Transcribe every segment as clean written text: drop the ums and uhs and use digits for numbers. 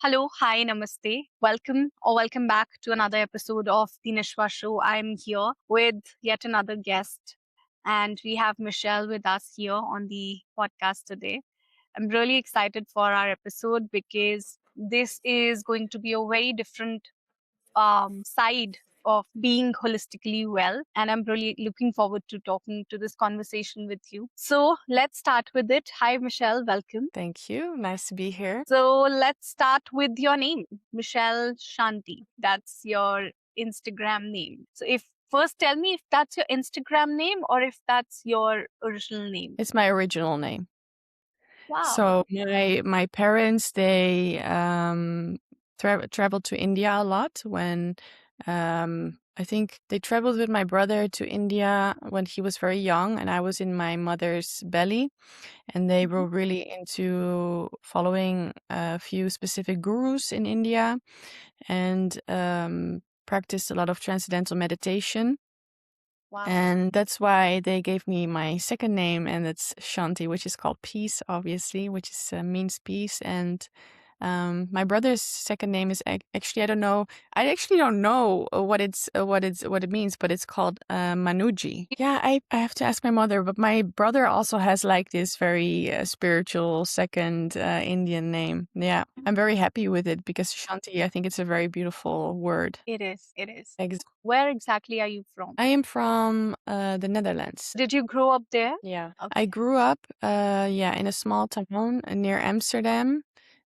Hello, hi, namaste. Welcome back to another episode of the Nishwa Show. I'm here with yet another guest, and we have Michelle with us here on the podcast today. I'm really excited for our episode because this is going to be a very different side of being holistically well. And I'm really looking forward to talking to this conversation with you. So let's start with it. Hi, Michelle. Welcome. Thank you. Nice to be here. So let's start with your name, Michelle Shanti. That's your Instagram name. So if first tell me if that's your Instagram name or if that's your original name. It's my original name. Wow. So my parents they traveled to India a lot when I think they traveled with my brother to India when he was very young and I was in my mother's belly, and they were really into following a few specific gurus in India and practiced a lot of transcendental meditation. Wow. And that's why they gave me my second name, and it's Shanti, which is called peace, obviously, which is means peace. And my brother's second name is actually I don't know. I actually don't know what it means, but it's called Manuji. Yeah, I have to ask my mother. But my brother also has like this very spiritual second Indian name. Yeah, I'm very happy with it because Shanti, I think it's a very beautiful word. It is. It is. Ex- Where exactly are you from? I am from the Netherlands. Did you grow up there? Yeah. Okay. I grew up in a small town near Amsterdam,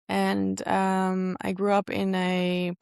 and I grew up in a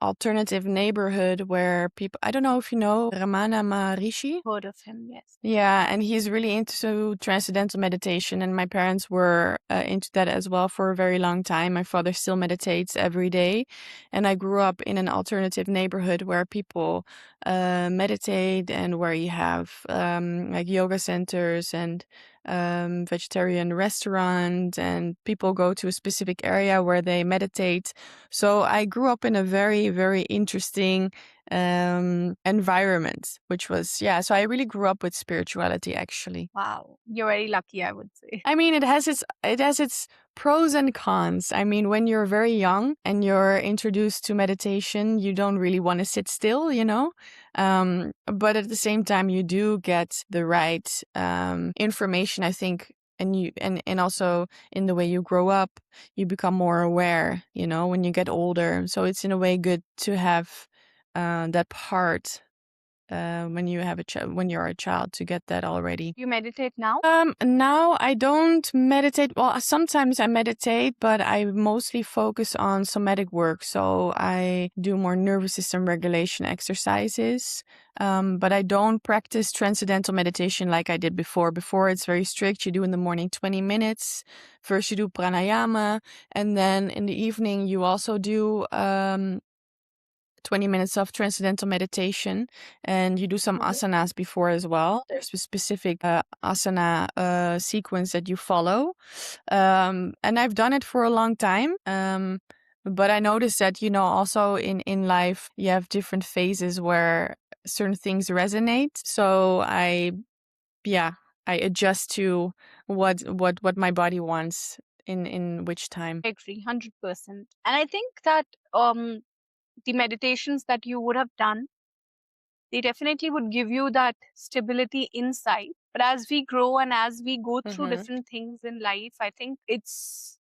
alternative neighborhood where people, I don't know if you know Ramana Maharishi. Heard of him, yes. Yeah, and he's really into transcendental meditation, and my parents were into that as well for a very long time. My father still meditates every day, and I grew up in an alternative neighborhood where people meditate and where you have like yoga centers and vegetarian restaurant, and people go to a specific area where they meditate. So I grew up in a very, very interesting environment, which was, so I really grew up with spirituality, actually. Wow. You're very lucky, I would say. I mean, it has its pros and cons. I mean, when you're very young and you're introduced to meditation, you don't really want to sit still, you know. But at the same time, you do get the right information, I think. And also in the way you grow up, you become more aware, you know, when you get older. So it's in a way good to have that part when you're a child, to get that already. You meditate now? Now I don't meditate. Well, sometimes I meditate, but I mostly focus on somatic work. So I do more nervous system regulation exercises. But I don't practice transcendental meditation like I did before. Before, it's very strict. You do in the morning 20 minutes. First you do pranayama, and then in the evening you also do 20 minutes of transcendental meditation, and you do some asanas before as well. There's a specific asana sequence that you follow. And I've done it for a long time. But I noticed that, you know, also in life, you have different phases where certain things resonate. So I adjust to what my body wants in which time. I agree, 100%. And I think that the meditations that you would have done, they definitely would give you that stability inside. But as we grow and as we go through different things in life, I think it's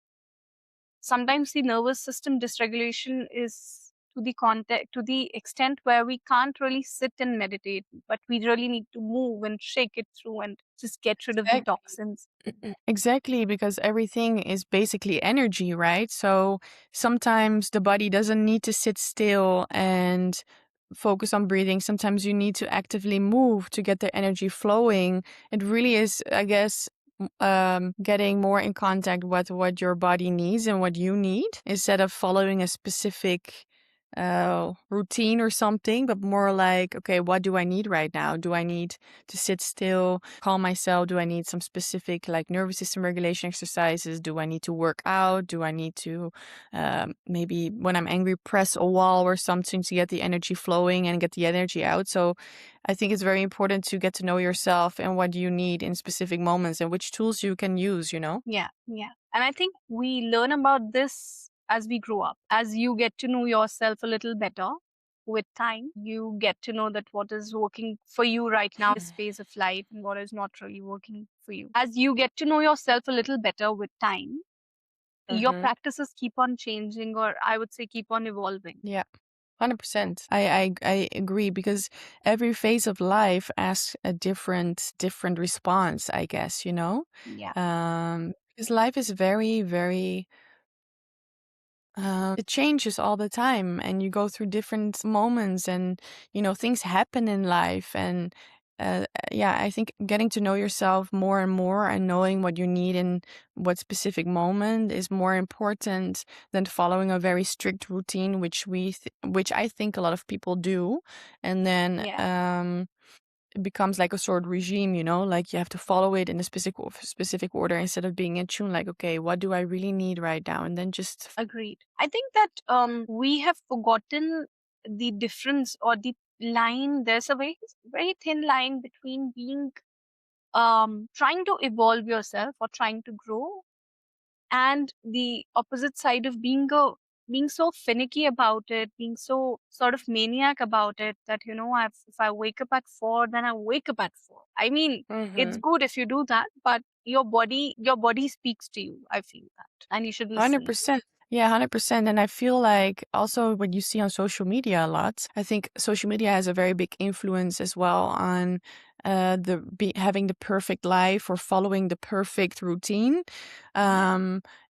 sometimes the nervous system dysregulation is to the extent where we can't really sit and meditate, but we really need to move and shake it through and just get rid of the toxins. Exactly, because everything is basically energy, right? So sometimes the body doesn't need to sit still and focus on breathing. Sometimes you need to actively move to get the energy flowing. It really is, I guess, getting more in contact with what your body needs and what you need, instead of following a specific routine or something, but more like, okay, what do I need right now? Do I need to sit still, calm myself? Do I need some specific like nervous system regulation exercises? Do I need to work out? Do I need to maybe when I'm angry press a wall or something to get the energy flowing and get the energy out? So I think it's very important to get to know yourself and what you need in specific moments and which tools you can use, you know? Yeah, yeah. And I think we learn about this as we grow up. As you get to know yourself a little better with time, you get to know that what is working for you right now, this phase of life, and what is not really working for you. As you get to know yourself a little better with time, your Mm-hmm. practices keep on changing, or I would say keep on evolving. Yeah. 100%. I agree because every phase of life asks a different response, I guess, you know? Yeah. Because life is very, very it changes all the time and you go through different moments and things happen in life and yeah, I think getting to know yourself more and more and knowing what you need in what specific moment is more important than following a very strict routine which I think a lot of people do. And then Yeah. it becomes like a sort of regime, like you have to follow it in a specific order instead of being in tune, like, okay, what do I really need right now? And then just Agreed. I think that we have forgotten the difference or the line. There's a very thin line between being trying to evolve yourself or trying to grow, and the opposite side of being so finicky about it, being so sort of maniac about it that if I wake up at 4, then I wake up at 4. I mean, it's Mhm. good if you do that, but your body speaks to you. I feel that, and you should listen. 100%. Yeah, 100%. And I feel like also what you see on social media a lot, I think social media has a very big influence as well on having the perfect life or following the perfect routine, Yeah,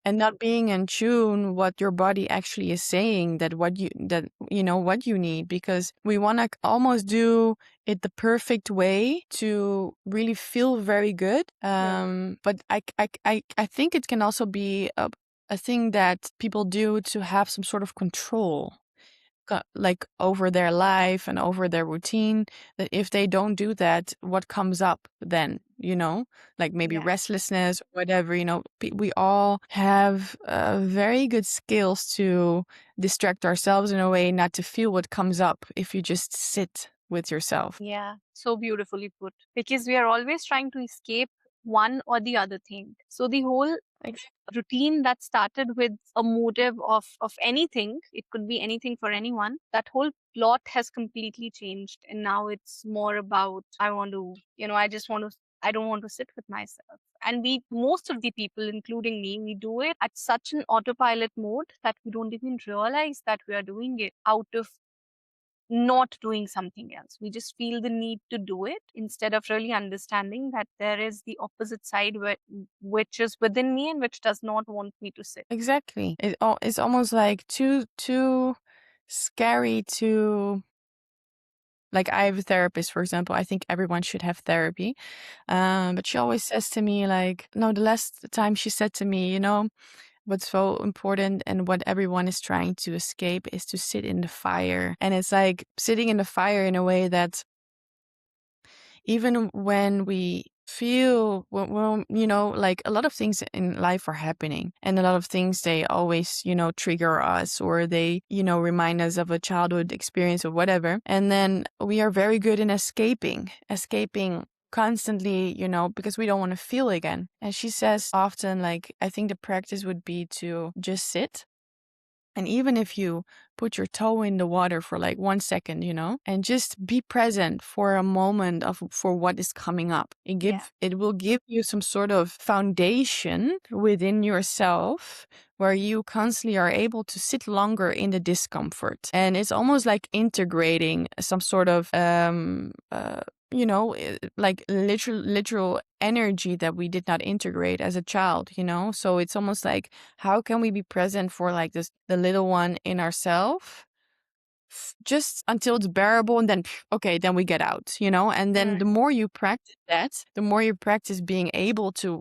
and not being in tune what your body actually is saying what you need, because we want to almost do it the perfect way to really feel very good. true. But I think it can also be a thing that people do to have some sort of control, like over their life and over their routine. That if they don't do that, what comes up then? Like maybe Yeah, restlessness, whatever. We all have very good skills to distract ourselves in a way not to feel what comes up if you just sit with yourself. yeah, so beautifully put. Because we are always trying to escape one or the other thing. So the whole routine that started with a motive of anything, it could be anything for anyone, that whole plot has completely changed, and now it's more about I want to, I don't want to sit with myself. And we, most of the people including me, we do it at such an autopilot mode that we don't even realize that we are doing it out of not doing something else. We just feel the need to do it instead of really understanding that there is the opposite side which is within me and which does not want me to sit. Exactly. It's almost like too scary to, like, I have a therapist, for example. I think everyone should have therapy. But she always says to me, like, no, the last time she said to me, what's so important and what everyone is trying to escape is to sit in the fire. And it's like sitting in the fire in a way that even when we feel like a lot of things in life are happening and a lot of things, they always trigger us, or they remind us of a childhood experience or whatever, and then we are very good in escaping constantly, because we don't want to feel again. And she says often, like, I think the practice would be to just sit. And even if you put your toe in the water for like 1 second, and just be present for a moment for what is coming up, Yeah. it will give you some sort of foundation within yourself where you constantly are able to sit longer in the discomfort. And it's almost like integrating some sort of like literal energy that we did not integrate as a child, so it's almost like, how can we be present for like this, the little one in ourselves, just until it's bearable, and then okay, then we get out, and then Mm. the more you practice that, the more you practice being able to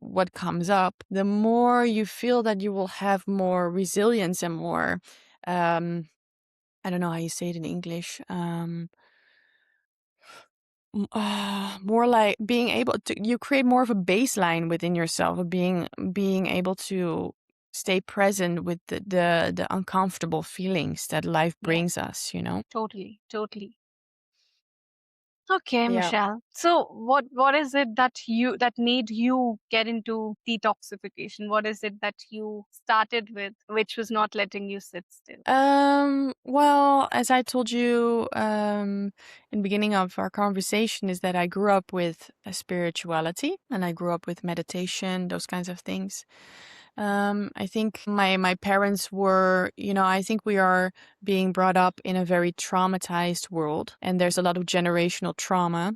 what comes up, the more you feel that you will have more resilience and more I don't know how you say it in English. More like being able to, you create more of a baseline within yourself of being able to stay present with the uncomfortable feelings that life Yeah, brings us. totally, totally. Okay, Yeah. Michelle. So what is it that made you get into detoxification? What is it that you started with which was not letting you sit still? Well, as I told you in the beginning of our conversation, is that I grew up with a spirituality and I grew up with meditation, those kinds of things. I think my parents were, I think we are being brought up in a very traumatized world, and there's a lot of generational trauma.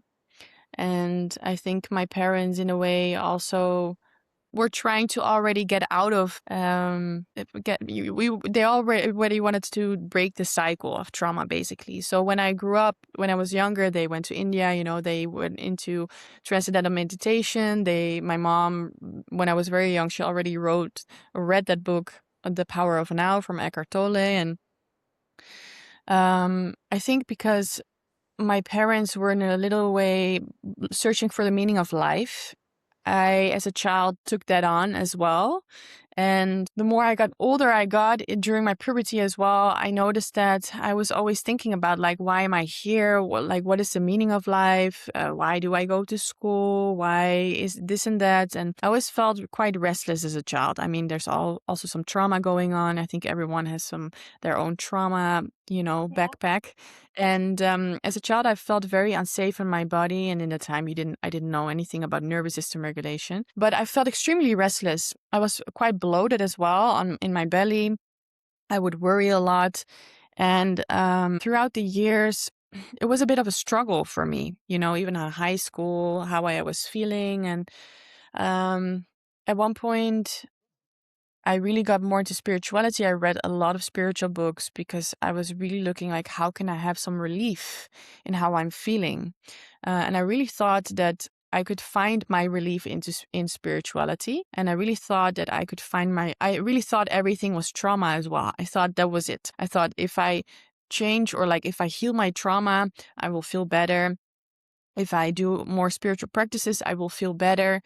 And I think my parents, in a way, also were trying to already get out of they already wanted to break the cycle of trauma, basically. So when I grew up, when I was younger, they went to India. They went into transcendental meditation. My mom, when I was very young, she already read that book, The Power of Now, from Eckhart Tolle. And I think because my parents were in a little way searching for the meaning of life, I, as a child, took that on as well. And the more I got older, during my puberty as well, I noticed that I was always thinking about, like, why am I here? What is the meaning of life? Why do I go to school? Why is this and that? And I always felt quite restless as a child. I mean, there's also some trauma going on. I think everyone has their own trauma, Yeah. backpack. And as a child, I felt very unsafe in my body. And in the time, I didn't know anything about nervous system regulation. But I felt extremely restless. I was quite bloated as well in my belly. I would worry a lot. And throughout the years, it was a bit of a struggle for me, even in high school, how I was feeling. And at one point, I really got more into spirituality. I read a lot of spiritual books because I was really looking, like, how can I have some relief in how I'm feeling? And I really thought that I could find my relief in spirituality. And I really thought that I really thought everything was trauma as well. I thought that was it. I thought if I change, or like if I heal my trauma, I will feel better. If I do more spiritual practices, I will feel better.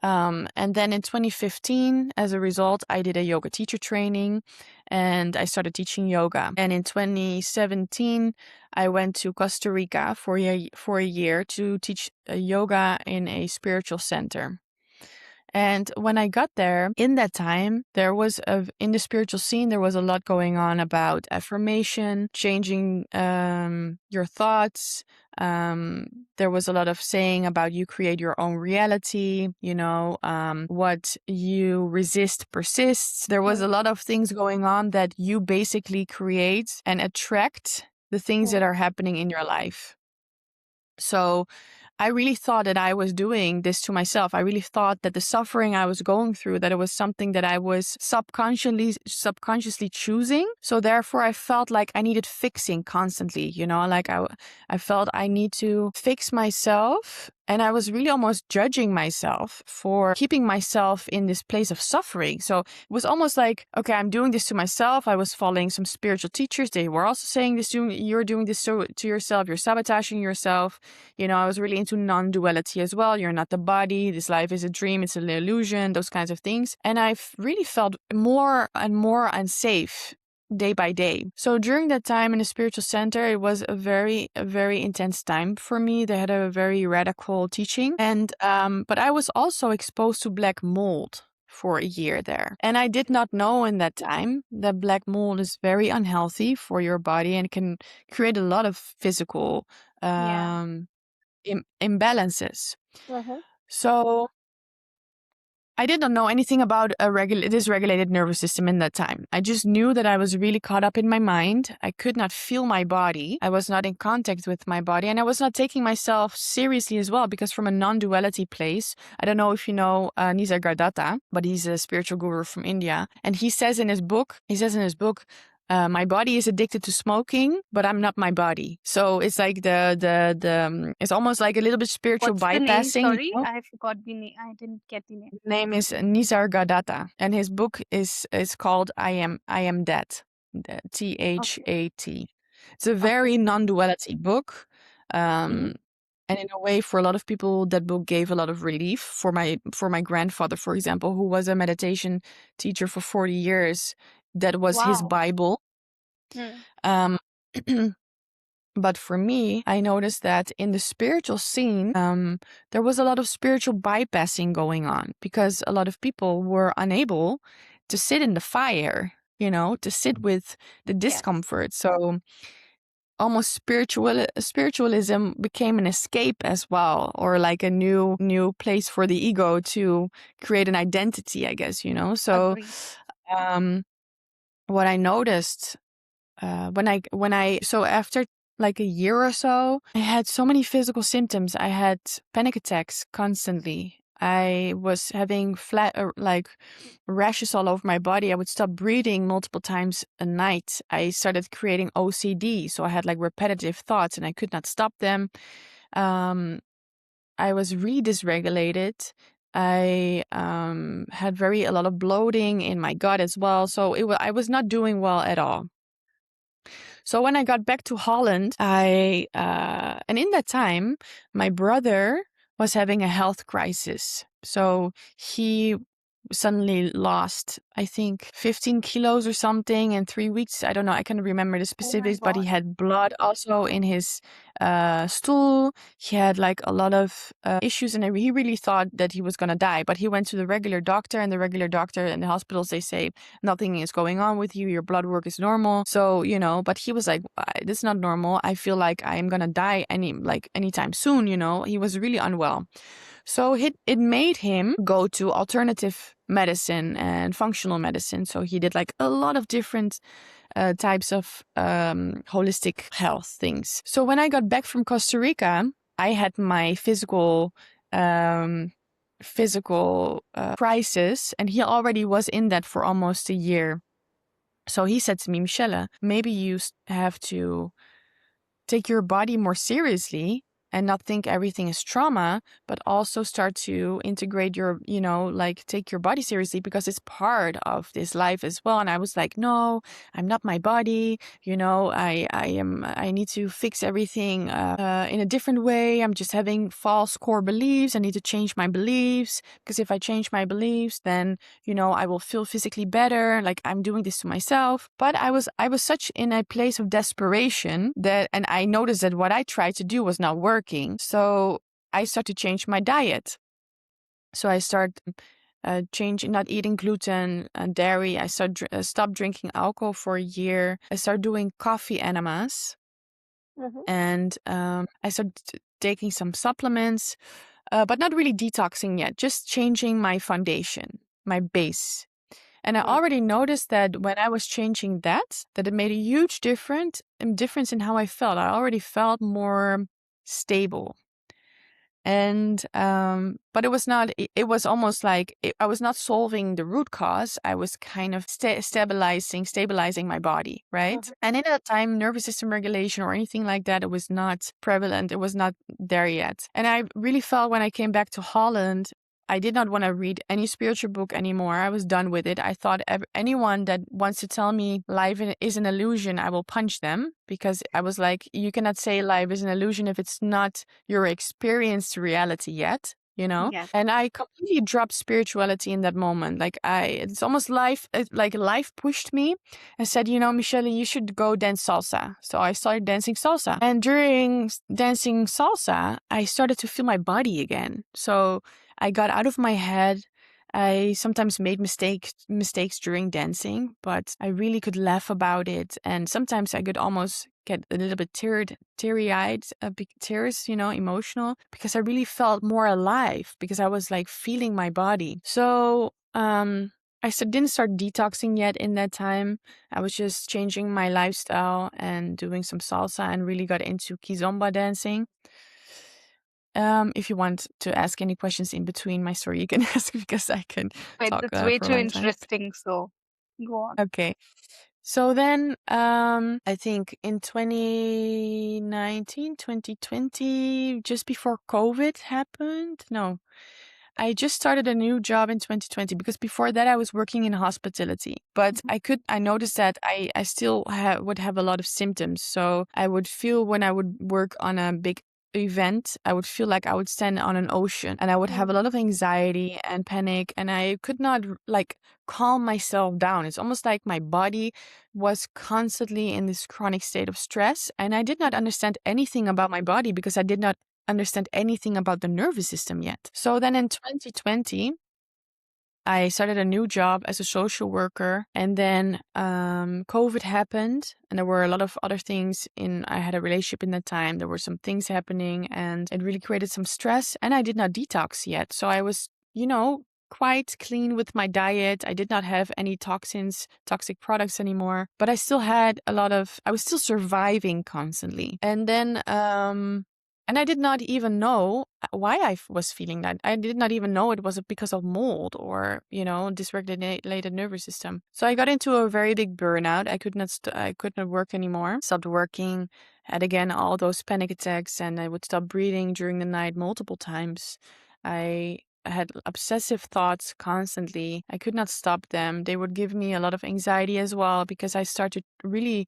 And then in 2015, as a result, I did a yoga teacher training and I started teaching yoga. And in 2017, I went to Costa Rica for a year to teach yoga in a spiritual center. And when I got there, in that time, in the spiritual scene, there was a lot going on about affirmation, changing your thoughts. There was a lot of saying about you create your own reality, what you resist persists. There was a Hmm. lot of things going on that you basically create and attract the things that Hmm. are happening in your life. So I really thought that I was doing this to myself. I really thought that the suffering I was going through, that it was something that I was subconsciously choosing. So therefore I felt like I needed fixing constantly, like I felt I need to fix myself. And I was really almost judging myself for keeping myself in this place of suffering. So it was almost like, okay, I'm doing this to myself. I was following some spiritual teachers. They were also saying this to me. You're doing this to yourself. You're sabotaging yourself. I was really into non-duality as well. You're not the body. This life is a dream. It's an illusion, those kinds of things. And I really felt more and more unsafe day by day. So during that time in the spiritual center, it was a very intense time for me. They had a very radical teaching. And, but I was also exposed to black mold for a year there. And I did not know in that time that black mold is very unhealthy for your body and can create a lot of physical Yeah. imbalances. Hmm. So I did not know anything about a dysregulated nervous system in that time. I just knew that I was really caught up in my mind. I could not feel my body. I was not in contact with my body, and I was not taking myself seriously as well, because from a non-duality place, I don't know if you know Nisargadatta, but he's a spiritual guru from India. And he says in his book, my body is addicted to smoking, but I'm not my body. So it's like it's almost like a little bit spiritual What's the name? bypassing, Sorry, I forgot the name. I didn't get the name. name is Nisargadatta, and his book is called I Am That, Okay. That. It's a Okay. very non-duality book, Hmm. um, and in a way, for a lot of people, that book gave a lot of relief. For my grandfather, for example, who was a meditation teacher for 40 years, that was his Wow. Bible. Hmm. Um, But for me, I noticed that in the spiritual scene, there was a lot of spiritual bypassing going on because a lot of people were unable to sit in the fire, to sit with the Yes, discomfort. So almost spiritualism became an escape as well, or like a new place for the ego to create an identity, I guess. So agree. um, what I noticed so after like a year or so, I had so many physical symptoms. I had panic attacks constantly. I was having like rashes all over my body. I would stop breathing multiple times a night. I started creating OCD, so I had like repetitive thoughts and I could not stop them. Um, I was really dysregulated. I had a lot of bloating in my gut as well. So I was not doing well at all. So when I got back to Holland, and in that time, my brother was having a health crisis. So he suddenly lost, I think, 15 kilos or something in 3 weeks. I don't know. I can't remember the Oh my specifics, but he God. had blood also in his stool. He had like a lot of issues, and he really thought that he was going to die. But he went to the regular doctor, and the regular doctor in the hospitals, they say, nothing is going on with you. Your blood work is normal. So, but he was like, this is not normal. I feel like I am going to die anytime soon. He was really unwell. So it made him go to alternative medicine and functional medicine. So he did like a lot of different types of holistic health things. So when I got back from Costa Rica, I had my physical crisis, and he already was in that for almost a year. So he said to me, Michelle, maybe you have to take your body more seriously and not think everything is trauma, but also start to integrate like take your body seriously because it's part of this life as well. And I was like, no, I'm not my body. I need to fix everything in a different way. I'm just having false core beliefs. I need to change my beliefs because if I change my beliefs, then, I will feel physically better. Like I'm doing this to myself. But I was such in a place of desperation and I noticed that what I tried to do was not working. So I started to change my diet. So I started changing, not eating gluten and dairy. I stopped drinking alcohol for a year. I started doing coffee enemas, Mm-hmm. and I started taking some supplements, but not really detoxing yet. Just changing my foundation, my base. And I Mm. already noticed that when I was changing that it made a huge difference in how I felt. I already felt more stable. And but it was not. It was almost like I was not solving the root cause. I was kind of stabilizing my body, right? Mhm. And in that time, nervous system regulation or anything like that, it was not prevalent. It was not there yet. And I really felt when I came back to Holland, I did not want to read any spiritual book anymore. I was done with it. I thought anyone that wants to tell me life is an illusion, I will punch them, because I was like, you cannot say life is an illusion if it's not your experienced reality yet. Yes. And I completely dropped spirituality in that moment. It's almost like life pushed me and said, Michelle, you should go dance salsa. So I started dancing salsa. And during dancing salsa, I started to feel my body again. So I got out of my head. I sometimes made mistakes during dancing, but I really could laugh about it. And sometimes I could almost get a little bit teary-eyed, big tears, emotional, because I really felt more alive because I was like feeling my body. So didn't start detoxing yet in that time. I was just changing my lifestyle and doing some salsa and really got into kizomba dancing. If you want to ask any questions in between my story, you can ask because I can But talk that's way for a too long time. interesting. So go on. Okay. So then, I think in 2019, 2020, just before COVID happened, no, I just started a new job in 2020 because before that I was working in hospitality. But I noticed that I still would have a lot of symptoms. So I would feel when I would work on a big event, I would feel like I would stand on an ocean, and I would have a lot of anxiety and panic, and I could not like calm myself down. It's almost like my body was constantly in this chronic state of stress, and I did not understand anything about my body because I did not understand anything about the nervous system yet. So then in 2020, I started a new job as a social worker, and then COVID happened, and there were a lot of other things I had a relationship in that time. There were some things happening, and it really created some stress, and I did not detox yet. So I was, quite clean with my diet. I did not have any toxins, toxic products anymore, but I still had I was still surviving constantly. And then, and I did not even know why I was feeling that. I did not even know it was because of mold or, dysregulated nervous system. So I got into a very big burnout. I could not work anymore. Stopped working, had again all those panic attacks, and I would stop breathing during the night multiple times. I had obsessive thoughts constantly. I could not stop them. They would give me a lot of anxiety as well because I started really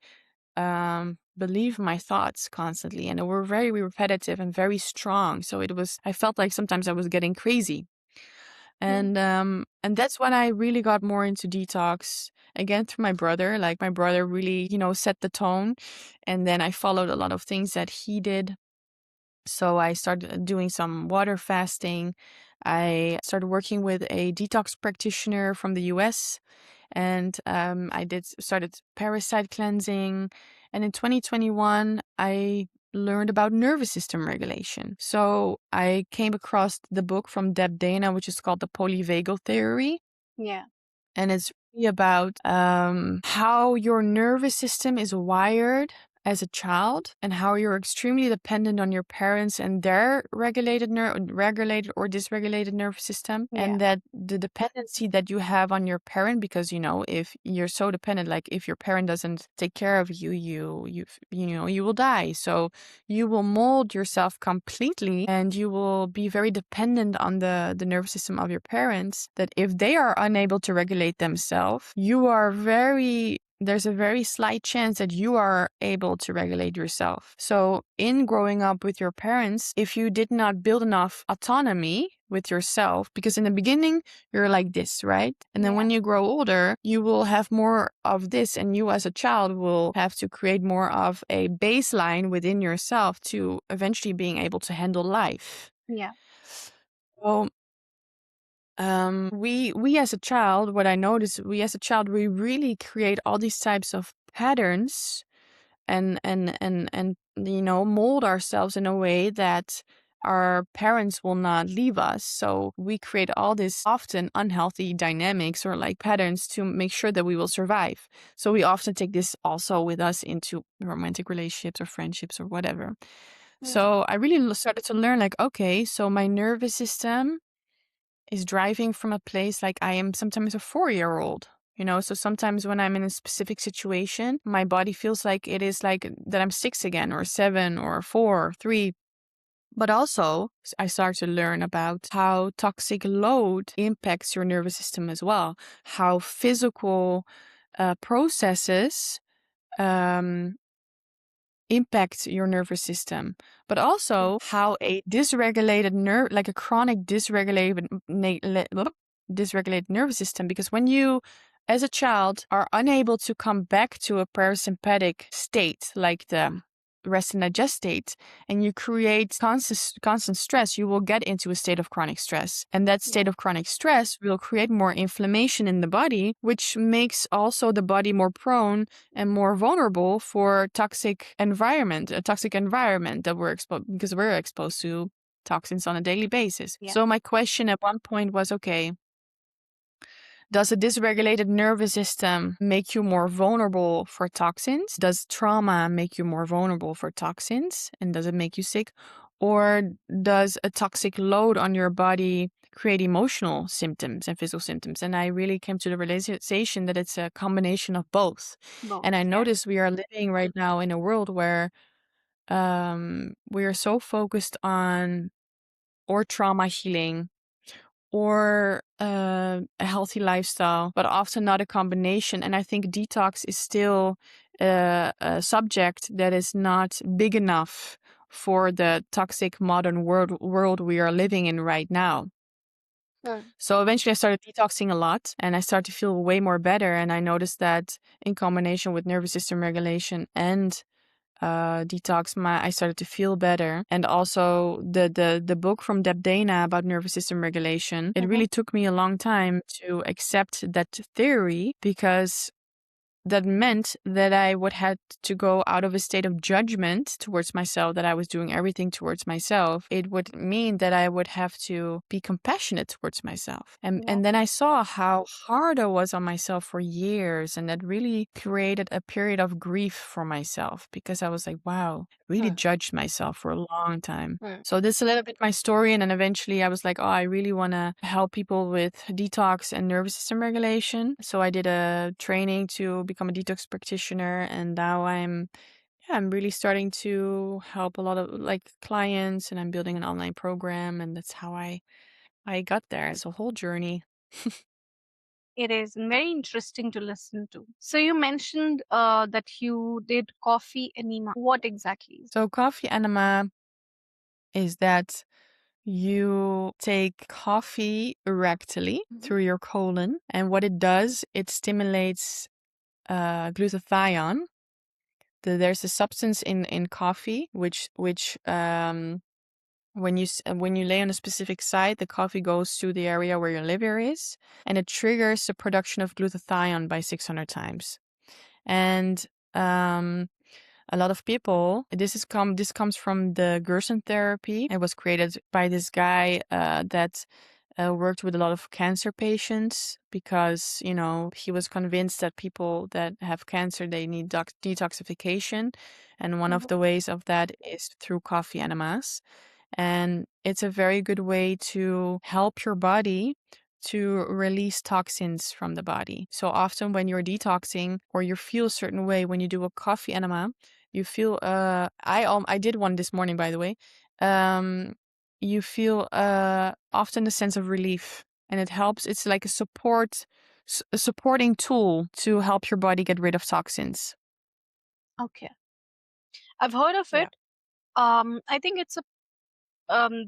believe my thoughts constantly, and they were very repetitive and very strong. So I felt like sometimes I was getting crazy. And that's when I really got more into detox again through my brother. Like my brother really, set the tone, and then I followed a lot of things that he did. So I started doing some water fasting. I started working with a detox practitioner from the US, and started parasite cleansing. And in 2021, I learned about nervous system regulation. So I came across the book from Deb Dana, which is called the polyvagal theory. Yeah. And it's really about how your nervous system is wired as a child, and how you're extremely dependent on your parents and their regulated or dysregulated nervous system, and that the dependency that you have on your parent, because if you're so dependent, like if your parent doesn't take care of you, you will die. So you will mold yourself completely, and you will be very dependent on the nervous system of your parents, that if they are unable to regulate themselves, there's a very slight chance that you are able to regulate yourself. So in growing up with your parents, if you did not build enough autonomy with yourself, because in the beginning you're like this, right? And then when you grow older, you will have more of this, and you as a child will have to create more of a baseline within yourself to eventually being able to handle life. Yeah. So we as a child, what I noticed, we really create all these types of patterns and mold ourselves in a way that our parents will not leave us. So we create all this often unhealthy dynamics or like patterns to make sure that we will survive. So we often take this also with us into romantic relationships or friendships or whatever. So I really started to learn like, okay, so my nervous system is driving from a place like I am sometimes a 4-year-old. So sometimes when I'm in a specific situation, my body feels like it is like that I'm 6 again, or 7, or 4, or 3. But also, I start to learn about how toxic load impacts your nervous system as well, how physical processes impact your nervous system, but also how a dysregulated like a chronic dysregulated nervous system, because when you as a child are unable to come back to a parasympathetic state, like the rest and digest state, and you create constant stress, you will get into a state of chronic stress. And that state of chronic stress will create more inflammation in the body, which makes also the body more prone and more vulnerable for a toxic environment that we're exposed, because we're exposed to toxins on a daily basis. So my question at one point was, okay, does a dysregulated nervous system make you more vulnerable for toxins? Does trauma make you more vulnerable for toxins? And does it make you sick? Or does a toxic load on your body create emotional symptoms and physical symptoms? And I really came to the realization that it's a combination of both. And I notice we are living right now in a world where we are so focused on or trauma healing or a healthy lifestyle, but often not a combination. And I think detox is still a subject that is not big enough for the toxic modern world we are living in right now. So eventually I started detoxing a lot and I started to feel way more better. And I noticed that in combination with nervous system regulation and detox, I started to feel better. And also the book from Deb Dana about nervous system regulation, it really took me a long time to accept that theory, because that meant that I would have to go out of a state of judgment towards myself, that I was doing everything towards myself. It would mean that I would have to be compassionate towards myself. And then I saw how hard I was on myself for years. And that really created a period of grief for myself, because I was like, wow, really judged myself for a long time. So this is a little bit my story. And then eventually I was like, oh, I really want to help people with detox and nervous system regulation. So I did a training to become a detox practitioner. And now I'm really starting to help a lot of like clients, and I'm building an online program. And that's how I got there. It's a whole journey. It is very interesting to listen to. So you mentioned that you did coffee enema. What exactly is it? So coffee enema is that you take coffee rectally through your colon, and what it does, it stimulates glutathione. There's a substance in coffee which when you lay on a specific site, the coffee goes to the area where your liver is, and it triggers the production of glutathione by 600 times. And a lot of people, this comes from the Gerson therapy. It was created by this guy that worked with a lot of cancer patients, because he was convinced that people that have cancer, they need detoxification, and one of the ways of that is through coffee enemas. And it's a very good way to help your body to release toxins from the body. So often when you're detoxing or you feel a certain way when you do a coffee enema, you feel I did one this morning, by the way. You feel often a sense of relief, and it helps. It's like a supporting tool to help your body get rid of toxins. Okay. I've heard of Yeah. it. I think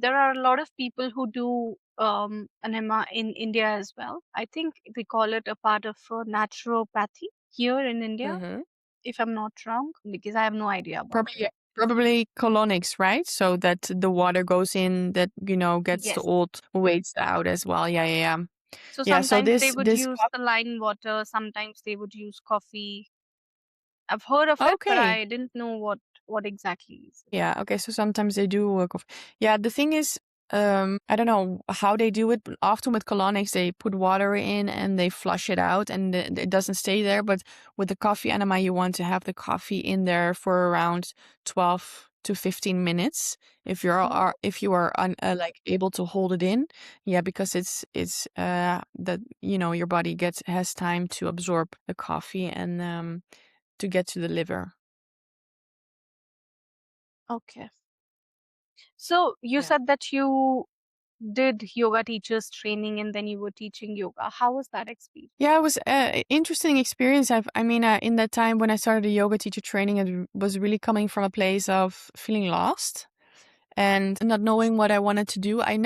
there are a lot of people who do enema in India as well. I think they call it a part of naturopathy here in India, if I'm not wrong, because I have no idea about it. Probably colonics, right? So that the water goes in, that gets the Yes. old waste out as well. Yeah. So Yeah, so sometimes they this would use the lime water, sometimes they would use coffee. I've heard of it, but okay. I didn't know what exactly is it. Yeah, okay. So sometimes they do work off. Yeah, the thing is, I don't know how they do it, but often with colonics, they put water in and they flush it out, and it doesn't stay there. But with the coffee enema, you want to have the coffee in there for around 12 to 15 minutes if you are like able to hold it in. Yeah, because it's that your body has time to absorb the coffee and to get to the liver. Okay. So you Yeah. said that you did yoga teachers training and then you were teaching yoga. How was that experience? Yeah, it was an interesting experience. In that time when I started the yoga teacher training, it was really coming from a place of feeling lost and not knowing what I wanted to do. I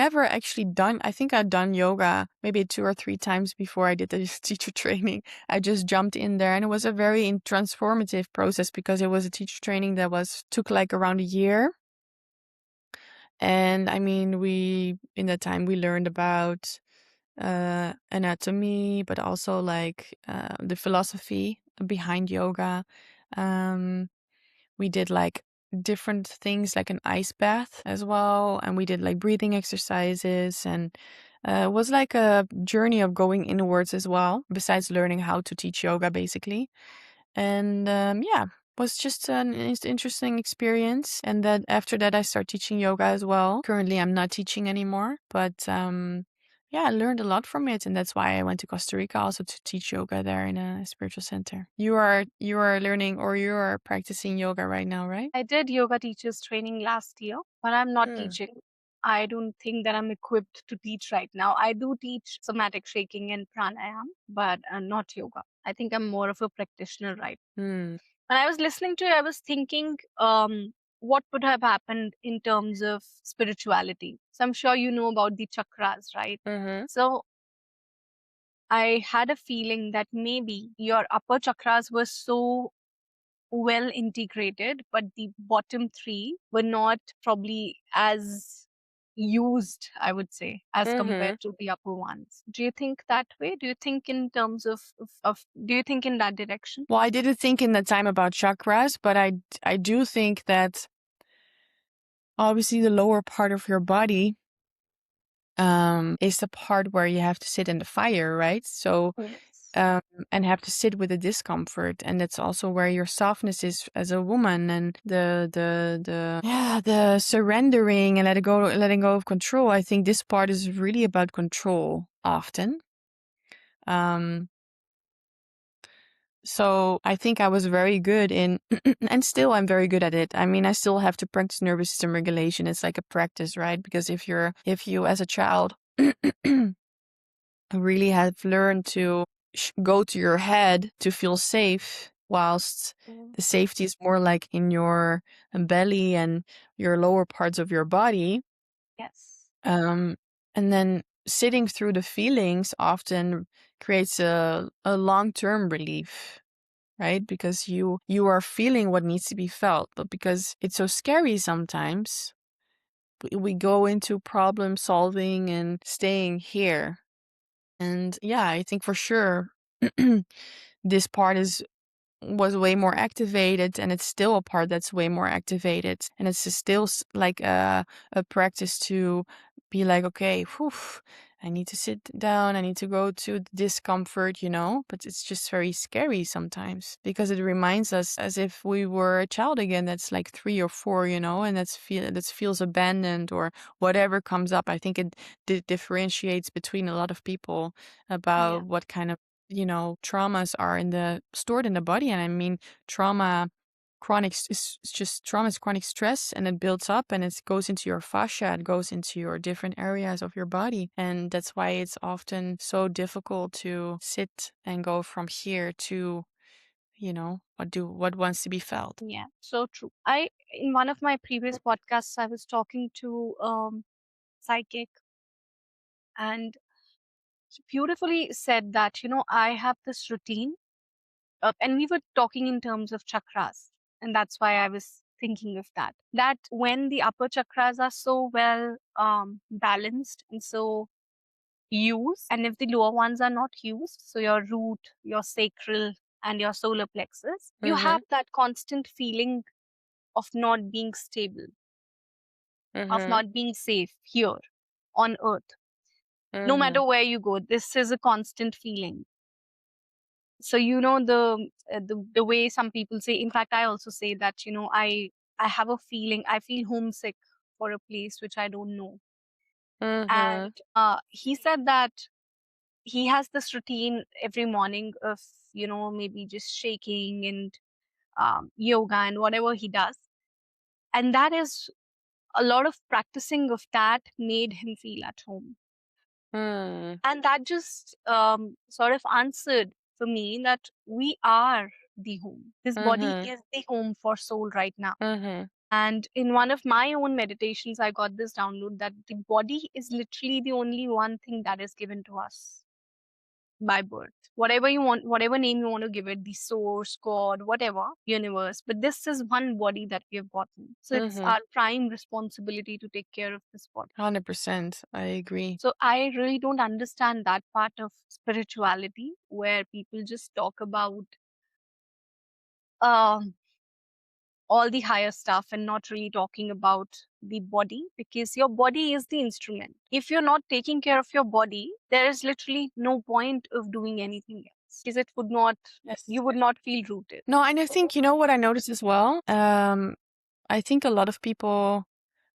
think I'd done yoga maybe 2 or 3 times before I did the teacher training. I just jumped in there, and it was a very transformative process, because it was a teacher training that took like around a year. And in that time we learned about anatomy, but also like the philosophy behind yoga. Um, we did like different things, like an ice bath as well, and we did like breathing exercises, and it was like a journey of going inwards as well, besides learning how to teach yoga, basically. And yeah, was just an interesting experience. And then after that, I started teaching yoga as well. Currently, I'm not teaching anymore, but yeah, I learned a lot from it, and that's why I went to Costa Rica also to teach yoga there in a spiritual center. You are learning, or you are practicing yoga right now, right? I did yoga teachers training last year, but I'm not Mm. teaching. I don't think that I'm equipped to teach right now. I do teach somatic shaking and pranayam, but not yoga. I think I'm more of a practitioner right. Mm. When I was listening to it, I was thinking what would have happened in terms of spirituality. So I'm sure you know about the chakras, right? Mhm. So I had a feeling that maybe your upper chakras were so well integrated, but the bottom three were not probably as used, I would say, as Mhm. compared to the upper ones. Do you think that way? Do you think in terms of do you think in that direction? Well, I didn't think in that time about chakras, but I do think that obviously the lower part of your body is the part where you have to sit in the fire, right? So Yes. um, and have to sit with the discomfort, and that's also where your softness is as a woman, and the surrendering and letting go of control. I think this part is really about control often. Um, so I think I was very good in, and still I'm very good at it. I mean, I still have to practice nervous system regulation. It's like a practice, right? Because if you as a child really have learned to go to your head to feel safe, whilst Mm. the safety is more like in your belly and your lower parts of your body. Yes. Um, and then sitting through the feelings often creates a long-term relief, right? Because you are feeling what needs to be felt, but because it's so scary sometimes, we go into problem solving and staying here. And yeah, I think for sure this part was way more activated, and it's still a part that's way more activated, and it's still like a practice to be like, okay, whew, I need to sit down, I need to go to the discomfort, but it's just very scary sometimes because it reminds us as if we were a child again that's like 3 or 4, and that feels abandoned or whatever comes up. I think it differentiates between a lot of people Yeah. about what kind of traumas are stored in the body. And I mean, trauma, is just trauma is chronic stress, and it builds up and it goes into your fascia, it goes into your different areas of your body. And that's why it's often so difficult to sit and go from here to, what wants to be felt. Yeah, so true. I In one of my previous podcasts, I was talking to psychic, and she beautifully said that, I have this routine, and we were talking in terms of chakras, and that's why I was thinking of that. That when the upper chakras are so well balanced and so used, and if the lower ones are not used, so your root, your sacral, and your solar plexus, you have Mhm. that constant feeling of not being stable, of Mhm. not being safe here on earth. No matter Mhm. where you go, this is a constant feeling. So the way some people say, in fact I also say that, I have a feeling, I feel homesick for a place which I don't know. Mhm. And he said that he has this routine every morning of, maybe just shaking and yoga and whatever he does, and that is a lot of practicing of that made him feel at home. Mhm. And that just sort of answered for me that we are the home. This body Mhm. is the home for soul right now. Mhm. And in one of my own meditations, I got this download that the body is literally the only one thing that is given to us by birth. Whatever you want, whatever name you want to give it, the source, God, whatever, universe. But this is one body that we have gotten. So it's Mhm. our prime responsibility to take care of this body. 100%. I agree. So I really don't understand that part of spirituality where people just talk about um all the higher stuff and not really talking about the body, because your body is the instrument. If you're not taking care of your body, there is literally no point of doing anything else, because it would not, Yes. you would not feel rooted. No, and I think, what I noticed as well? I think a lot of people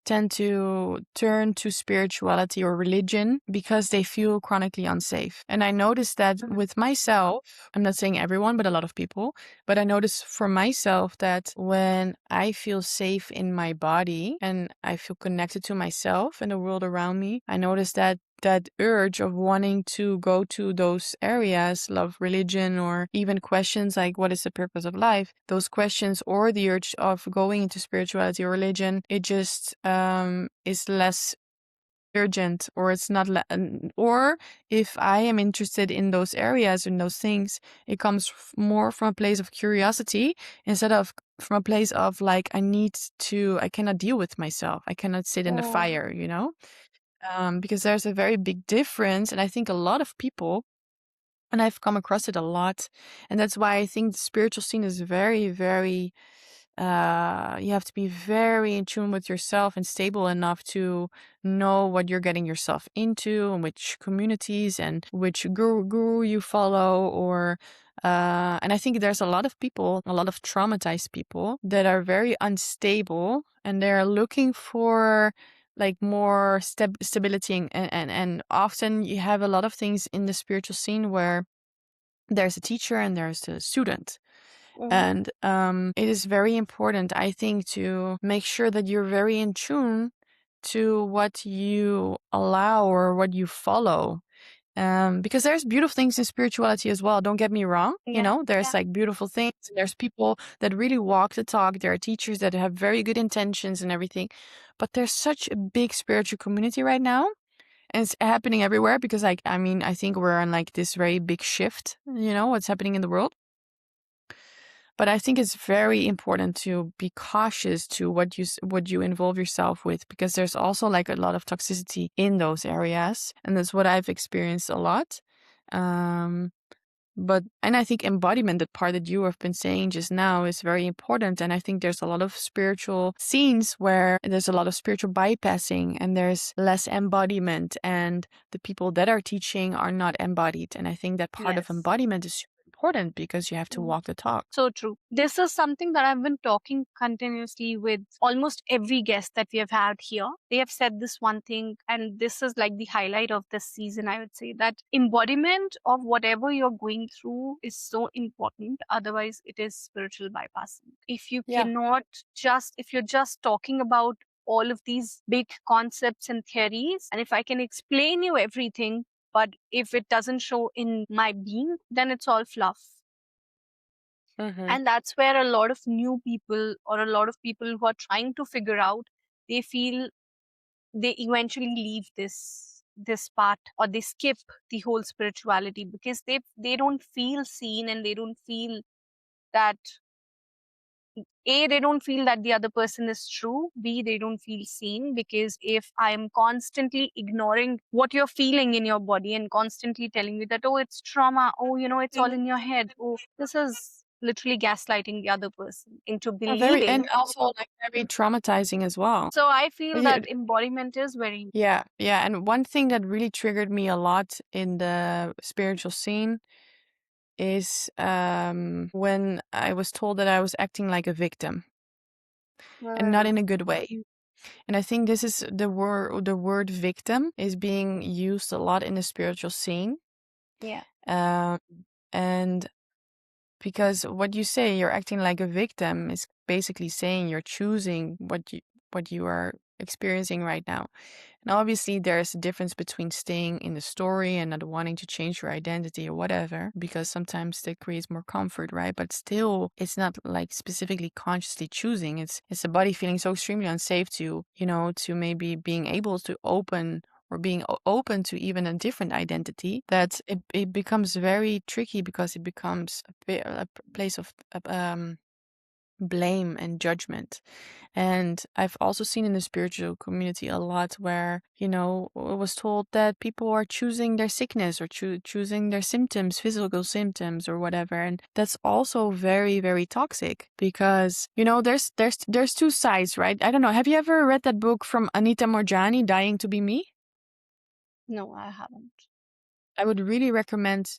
tend to turn to spirituality or religion because they feel chronically unsafe. And I noticed that Mhm. with myself, I'm not saying everyone, but a lot of people, but I noticed for myself that when I feel safe in my body and I feel connected to myself and the world around me, I notice that that urge of wanting to go to those areas, love, religion, or even questions like what is the purpose of life, those questions, or the urge of going into spirituality or religion, it just is less urgent, or it's not or if I am interested in those areas and those things, it comes more from a place of curiosity instead of from a place of like I cannot deal with myself, I cannot sit in the Oh, fire, because there's a very big difference. And I think a lot of people, and I've come across it a lot, and that's why I think the spiritual scene is very, very you have to be very in tune with yourself and stable enough to know what you're getting yourself into and which communities and which guru you follow. Or and I think there's a lot of people, a lot of traumatized people that are very unstable, and they're looking for like more stability. And often you have a lot of things in the spiritual scene where there's a teacher and there's a student. mm, And it is very important, I think, to make sure that you're very in tune to what you allow or what you follow. Because there's beautiful things in spirituality as well. Don't get me wrong. yeah, There's yeah, like beautiful things. There's people that really walk the talk. There are teachers that have very good intentions and everything. But there's such a big spiritual community right now. And it's happening everywhere because, like, I mean, I think we're on like this very big shift, what's happening in the world. But I think it's very important to be cautious to what you involve yourself with, because there's also like a lot of toxicity in those areas, and that's what I've experienced a lot. Um, and I think embodiment, that part that you have been saying just now, is very important. And I think there's a lot of spiritual scenes where there's a lot of spiritual bypassing and there's less embodiment, and the people that are teaching are not embodied. And I think that part of yes. embodiment is super important because you have to Mm. walk the talk. So true. This is something that I've been talking continuously with almost every guest that we have had here. They have said this one thing, and this is like the highlight of this season, I would say, that embodiment of whatever you're going through is so important. Otherwise, it is spiritual bypassing. If you Yeah. cannot if you're just talking about all of these big concepts and theories, and if I can explain you everything, but if it doesn't show in my being, then it's all fluff. Mm-hmm. And that's where a lot of new people, or a lot of people who are trying to figure out, they feel they eventually leave this part, or they skip the whole spirituality, because they don't feel seen, and they don't feel that, they don't feel that the other person is true. B, they don't feel seen, because if I'm constantly ignoring what you're feeling in your body and constantly telling you that, oh, it's trauma, oh, it's all in your head, oh, this is literally gaslighting the other person into Very, and believing. also like very traumatizing as well. So I feel Yeah, that embodiment is very yeah, yeah. And one thing that really triggered me a lot in the spiritual scene is when I was told that I was acting like a victim, and not important. in a good way. And I think this is the word victim is being used a lot in the spiritual scene. Yeah. Um, and because what you say, you're acting like a victim, is basically saying you're choosing what you are experiencing right now. And obviously, there's a difference between staying in the story and not wanting to change your identity or whatever, because sometimes that creates more comfort, right? But still, it's not like specifically consciously choosing. It's the body feeling so extremely unsafe to maybe being able to open, or being open to even a different identity, that it becomes very tricky, because it becomes a place of blame and judgment. And I've also seen in the spiritual community a lot where, it was told that people are choosing their sickness, or choosing their symptoms, physical symptoms or whatever. And that's also very, very toxic, because, there's two sides, right? I don't know. Have you ever read that book from Anita Morjani, Dying to Be Me? No, I haven't. I would really recommend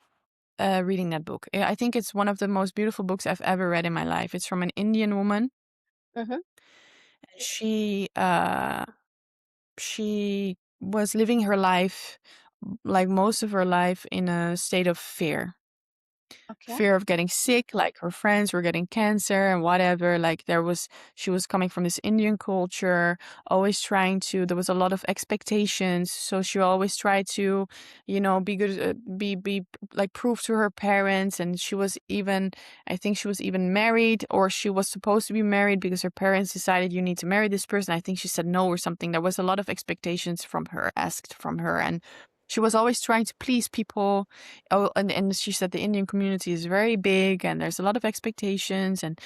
reading that book. I think it's one of the most beautiful books I've ever read in my life. It's from an Indian woman. Mm-hmm. She was living her life, like most of her life, in a state of fear. Okay. fear of getting sick, like her friends were getting cancer and whatever. Like she was coming from this Indian culture, always trying to, there was a lot of expectations. So she always tried to, be good, be like prove to her parents. And she was even, I think she was even married, or she was supposed to be married because her parents decided you need to marry this person. I think she said no or something. There was a lot of expectations from her, asked from her. And she was always trying to please people. Oh, and she said the Indian community is very big and there's a lot of expectations. And,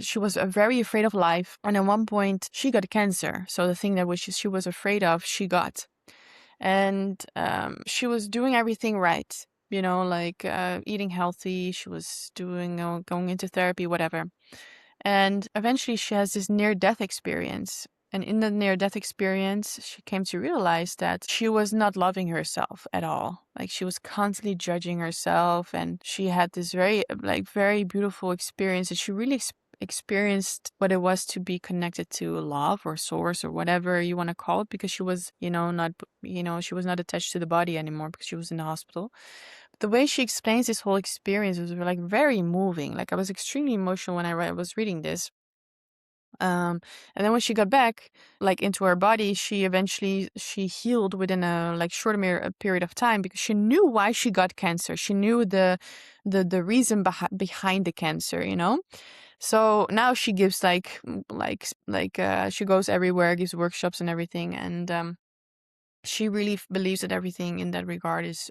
she was very afraid of life. And at one point, she got cancer. So the thing that she was afraid of, she got. And she was doing everything right, like eating healthy. She was doing, going into therapy, whatever. And eventually she has this near death experience. And in the near death experience, she came to realize that she was not loving herself at all. Like she was constantly judging herself. And she had this very beautiful experience that she really experienced what it was to be connected to love or source or whatever you want to call it, because she was, not, she was not attached to the body anymore because she was in the hospital. The way she explains this whole experience was like very moving. Like I was extremely emotional when I was reading this. And then when she got back, like into her body, she healed within a like short period of time because she knew why she got cancer. She knew the reason behind the cancer. So now she gives she goes everywhere, gives workshops and everything, and she really believes that everything in that regard is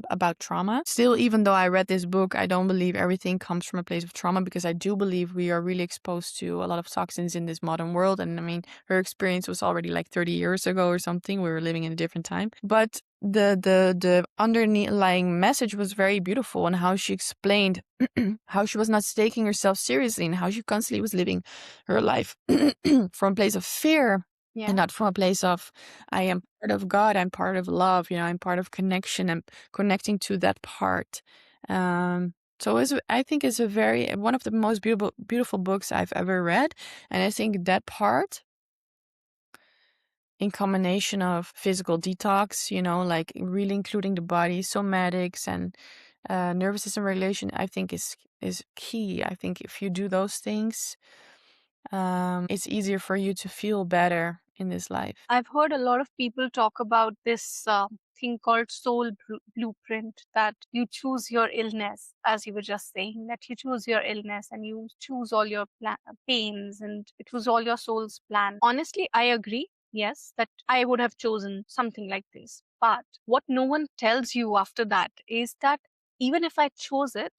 about trauma. Still, even though I read this book, I don't believe everything comes from a place of trauma, because I do believe we are really exposed to a lot of toxins in this modern world. And I mean, her experience was already like 30 years ago or something. We were living in a different time. But the underlying message was very beautiful, and how she explained how she was not taking herself seriously and how she constantly was living her life from a place of fear. Yeah. And not from a place of, I am part of God, I'm part of love, I'm part of connection, and connecting to that part. So I think it's one of the most beautiful books I've ever read. And I think that part, in combination of physical detox, like really including the body, somatics, and nervous system regulation, I think is key. I think if you do those things, it's easier for you to feel better in this life. I've heard a lot of people talk about this thing called soul blueprint, that you choose your illness, as you were just saying, that you choose your illness and you choose all your pains, and it was all your soul's plan. Honestly, I agree. Yes, that I would have chosen something like this. But what no one tells you after that is that even if I chose it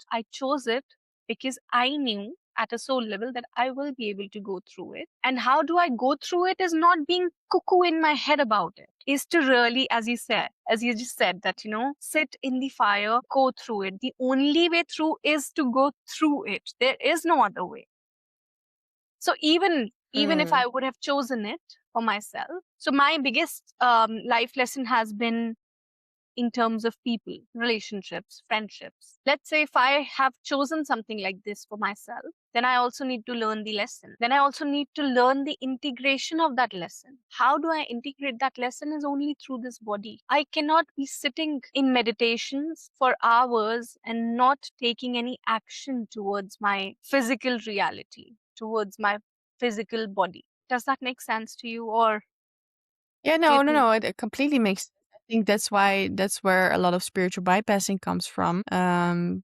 because I knew at a soul level that I will be able to go through it. And how do I go through it is not being cuckoo in my head about it. Is to really, as you just said, that, sit in the fire, go through it. The only way through is to go through it. There is no other way. So even if I would have chosen it for myself, so my biggest life lesson has been in terms of people, relationships, friendships. Let's say if I have chosen something like this for myself, then I also need to learn the lesson. Then I also need to learn the integration of that lesson. How do I integrate that lesson is only through this body. I cannot be sitting in meditations for hours and not taking any action towards my physical reality, towards my physical body. Does that make sense to you, or Yeah, do you no, think? it completely makes sense. I think that's where a lot of spiritual bypassing comes from.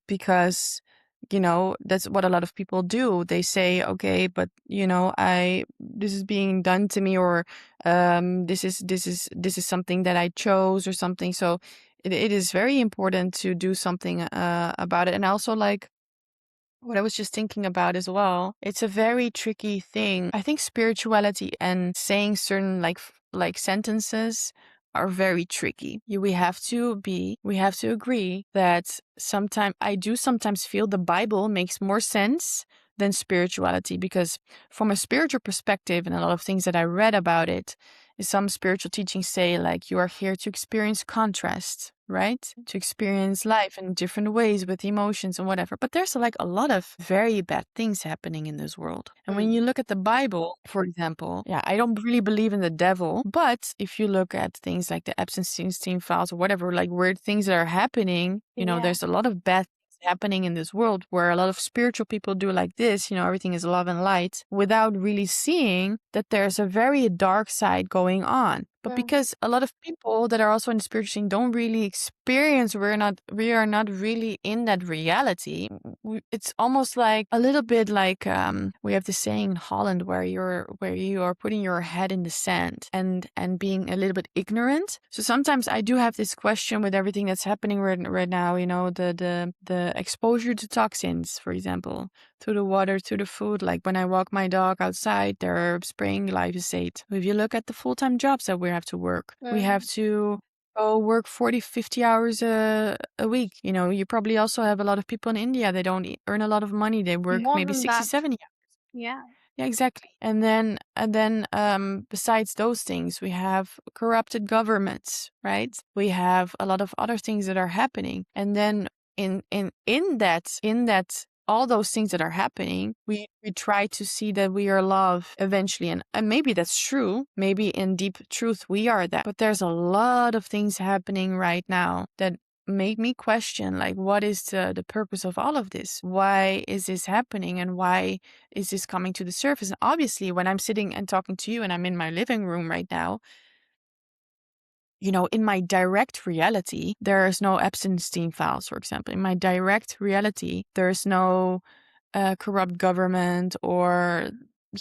Because, that's what a lot of people do. They say, okay, but this is being done to me, or this is something that I chose or something. So it is very important to do something about it. And also, like, what I was just thinking about as well, it's a very tricky thing. I think spirituality and saying certain like sentences are very tricky. We have to agree that I do sometimes feel the Bible makes more sense than spirituality, because from a spiritual perspective and a lot of things that I read about it, some spiritual teachings say like you are here to experience contrast, right? To experience life in different ways with emotions and whatever. But there's like a lot of very bad things happening in this world. And when you look at the Bible, for example, yeah, I don't really believe in the devil, but if you look at things like the Epstein files or whatever, like weird things that are happening, Yeah. there's a lot of bad happening in this world where a lot of spiritual people do like this, everything is love and light, without really seeing that there's a very dark side going on. But because a lot of people that are also in the spiritual scene don't really experience, we are not really in that reality. It's almost like a little bit like we have this saying in Holland where you are putting your head in the sand and being a little bit ignorant. So sometimes I do have this question with everything that's happening right now. The exposure to toxins, for example, to the water, to the food. Like when I walk my dog outside, they're spraying glyphosate. If you look at the full-time jobs that we have to work, we have to go work 40, 50 hours a week. You probably also have a lot of people in India. They don't earn a lot of money. They work More maybe than 60, that. 70 hours. Yeah. Yeah, exactly. And then besides those things, we have corrupted governments, right? We have a lot of other things that are happening. And then in that all those things that are happening, we try to see that we are love eventually. And maybe that's true. Maybe in deep truth we are that. But there's a lot of things happening right now that made me question, like, what is the purpose of all of this? Why is this happening, and why is this coming to the surface? And obviously, when I'm sitting and talking to you and I'm in my living room right now, in my direct reality, there is no Epstein files, for example. In my direct reality, there's no corrupt government or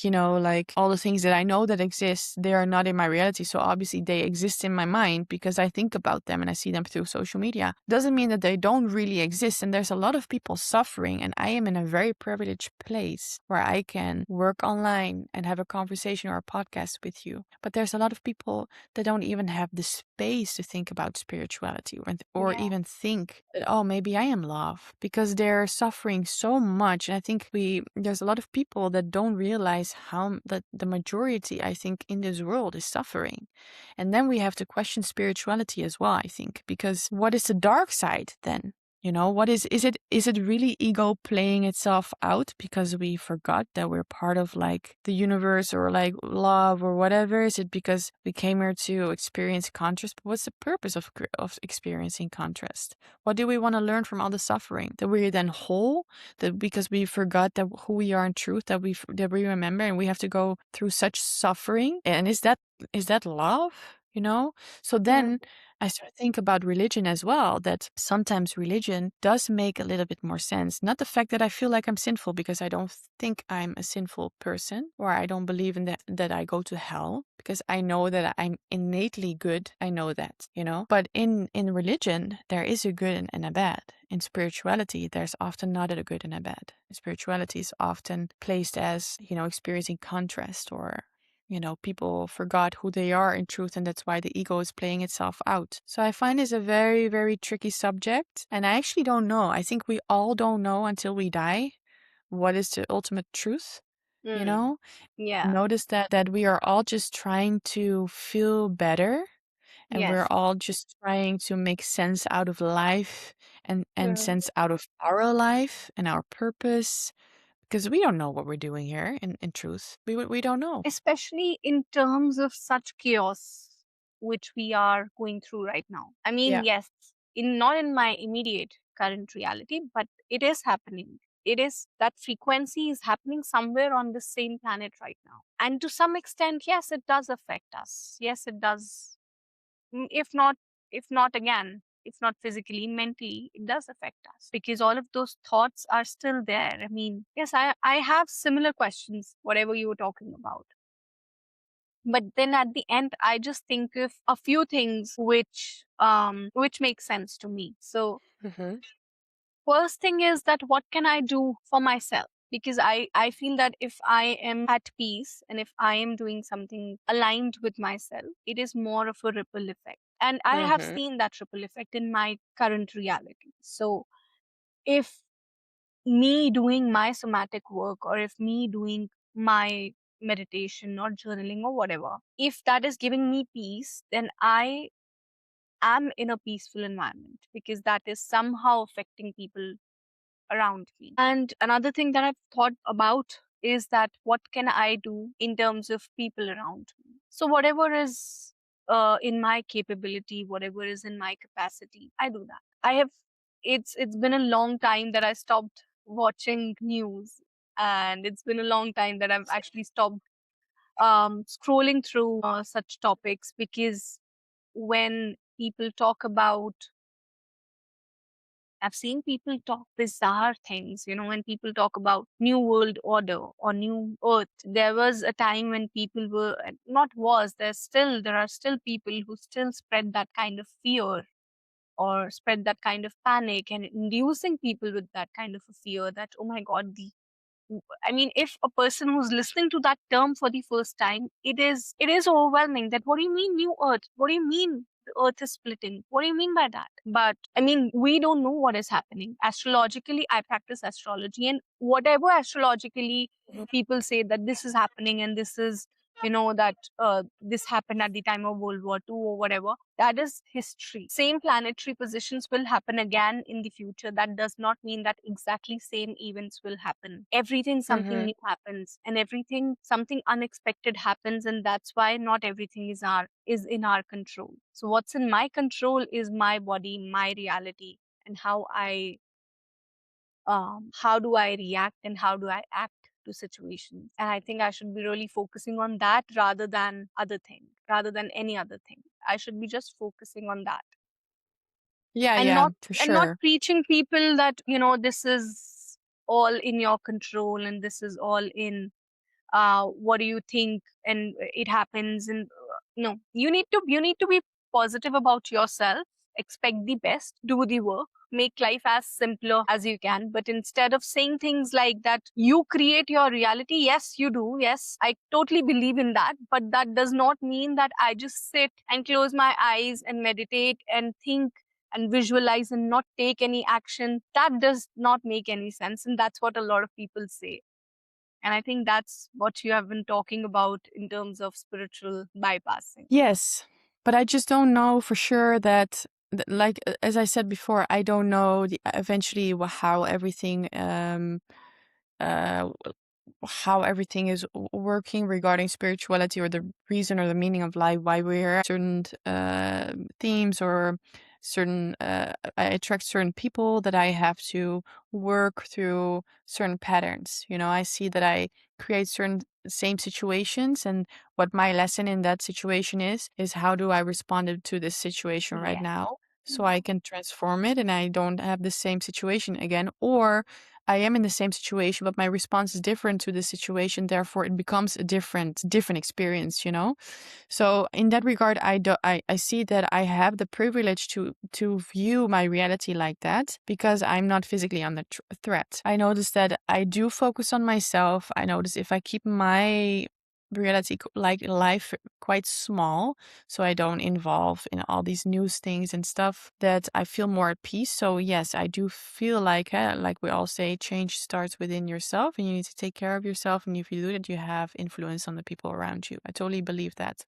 like all the things that I know that exist, they are not in my reality. So obviously they exist in my mind because I think about them and I see them through social media. Doesn't mean that they don't really exist. And there's a lot of people suffering, and I am in a very privileged place where I can work online and have a conversation or a podcast with you. But there's a lot of people that don't even have the space to think about spirituality or Yeah. even think that, oh, maybe I am love, because they're suffering so much. And I think there's a lot of people that don't realize how that the majority, I think, in this world is suffering. And then we have to question spirituality as well, I think, because what is the dark side then? What is it really ego playing itself out because we forgot that we're part of like the universe or like love or whatever? Is it because we came here to experience contrast? But what's the purpose of experiencing contrast? What do we want to learn from all the suffering? That we're then whole? That because we forgot that who we are in truth, that we remember, and we have to go through such suffering? And is that love? So then I start to think about religion as well, that sometimes religion does make a little bit more sense. Not the fact that I feel like I'm sinful, because I don't think I'm a sinful person, or I don't believe in that I go to hell, because I know that I'm innately good. I know that, But in religion, there is a good and a bad. In spirituality, there's often not a good and a bad. Spirituality is often placed as, experiencing contrast, or people forgot who they are in truth, and that's why the ego is playing itself out. So I find this a very, very tricky subject, and I actually don't know. I think we all don't know until we die what is the ultimate truth. Yeah. Notice that we are all just trying to feel better, and we're Yes. all just trying to make sense out of life and Mm. sense out of our life and our purpose, because we don't know what we're doing here in truth. We don't know. Especially in terms of such chaos which we are going through right now. I mean, Yeah. yes, in not in my immediate current reality, but it is happening. It is that frequency is happening somewhere on the same planet right now. And to some extent, yes, it does affect us. Yes, it does. If not, again, if not physically, mentally, it does affect us because all of those thoughts are still there. I mean, yes, I have similar questions, whatever you were talking about. But then at the end, I just think of a few things which make sense to me. So Mm-hmm. first thing is that what can I do for myself? Because I feel that if I am at peace and if I am doing something aligned with myself, it is more of a ripple effect. And I have Mm-hmm. seen that ripple effect in my current reality. So if me doing my somatic work, or if me doing my meditation or journaling or whatever, if that is giving me peace, then I am in a peaceful environment because that is somehow affecting people around me. And another thing that I've thought about is that what can I do in terms of people around me? So whatever is in my capability, whatever is in my capacity, I do that. I have. It's been a long time that I stopped watching news, and it's been a long time that I've actually stopped scrolling through such topics, because when people talk about, I've seen people talk bizarre things, when people talk about new world order or new earth. There was a time when people were, not was, there are still people who still spread that kind of fear or spread that kind of panic and inducing people with that kind of a fear that, oh my God, I mean, if a person who's listening to that term for the first time, it is overwhelming. That what do you mean new earth? What do you mean the earth is splitting? What do you mean by that? But I mean, we don't know what is happening. Astrologically, I practice astrology, and whatever astrologically people say that this is happening and this is, that this happened at the time of World War II or whatever, that is history. Same planetary positions will happen again in the future. That does not mean that exactly same events will happen. Everything, something Mm-hmm. new happens, and everything, something unexpected happens, and that's why not everything is in our control. So what's in my control is my body, my reality, and how do I react and how do I act to situations. And I think I should be really focusing on that rather than any other thing. I should be just focusing on that, Yeah, and yeah, not for and not sure. preaching people that, this is all in your control and this is all in what do you think, and it happens. And no, you need to be positive about yourself, expect the best, do the work, make life as simpler as you can. But instead of saying things like that, you create your reality. Yes, you do. Yes, I totally believe in that, but that does not mean that I just sit and close my eyes and meditate and think and visualize and not take any action. That does not make any sense, and that's what a lot of people say. And I think that's what you have been talking about in terms of spiritual bypassing. Yes, but I just don't know for sure that, like as I said before, I don't know eventually how everything uh how everything is working regarding spirituality, or the reason or the meaning of life, why we're certain themes, or certain I attract certain people, that I have to work through certain patterns. I see that I create certain same situations, and what my lesson in that situation is how do I respond to this situation right Yeah. now, so Yeah. I can transform it and I don't have the same situation again. Or I am in the same situation, but my response is different to the situation. Therefore, it becomes a different experience. So in that regard, I see that I have the privilege to view my reality like that, because I'm not physically under threat. I notice that I do focus on myself. I notice if I keep my reality, like life, quite small, so I don't involve in all these news things and stuff, that I feel more at peace. So yes, I do feel like we all say, change starts within yourself, and you need to take care of yourself. And if you do that, you have influence on the people around you. I totally believe that.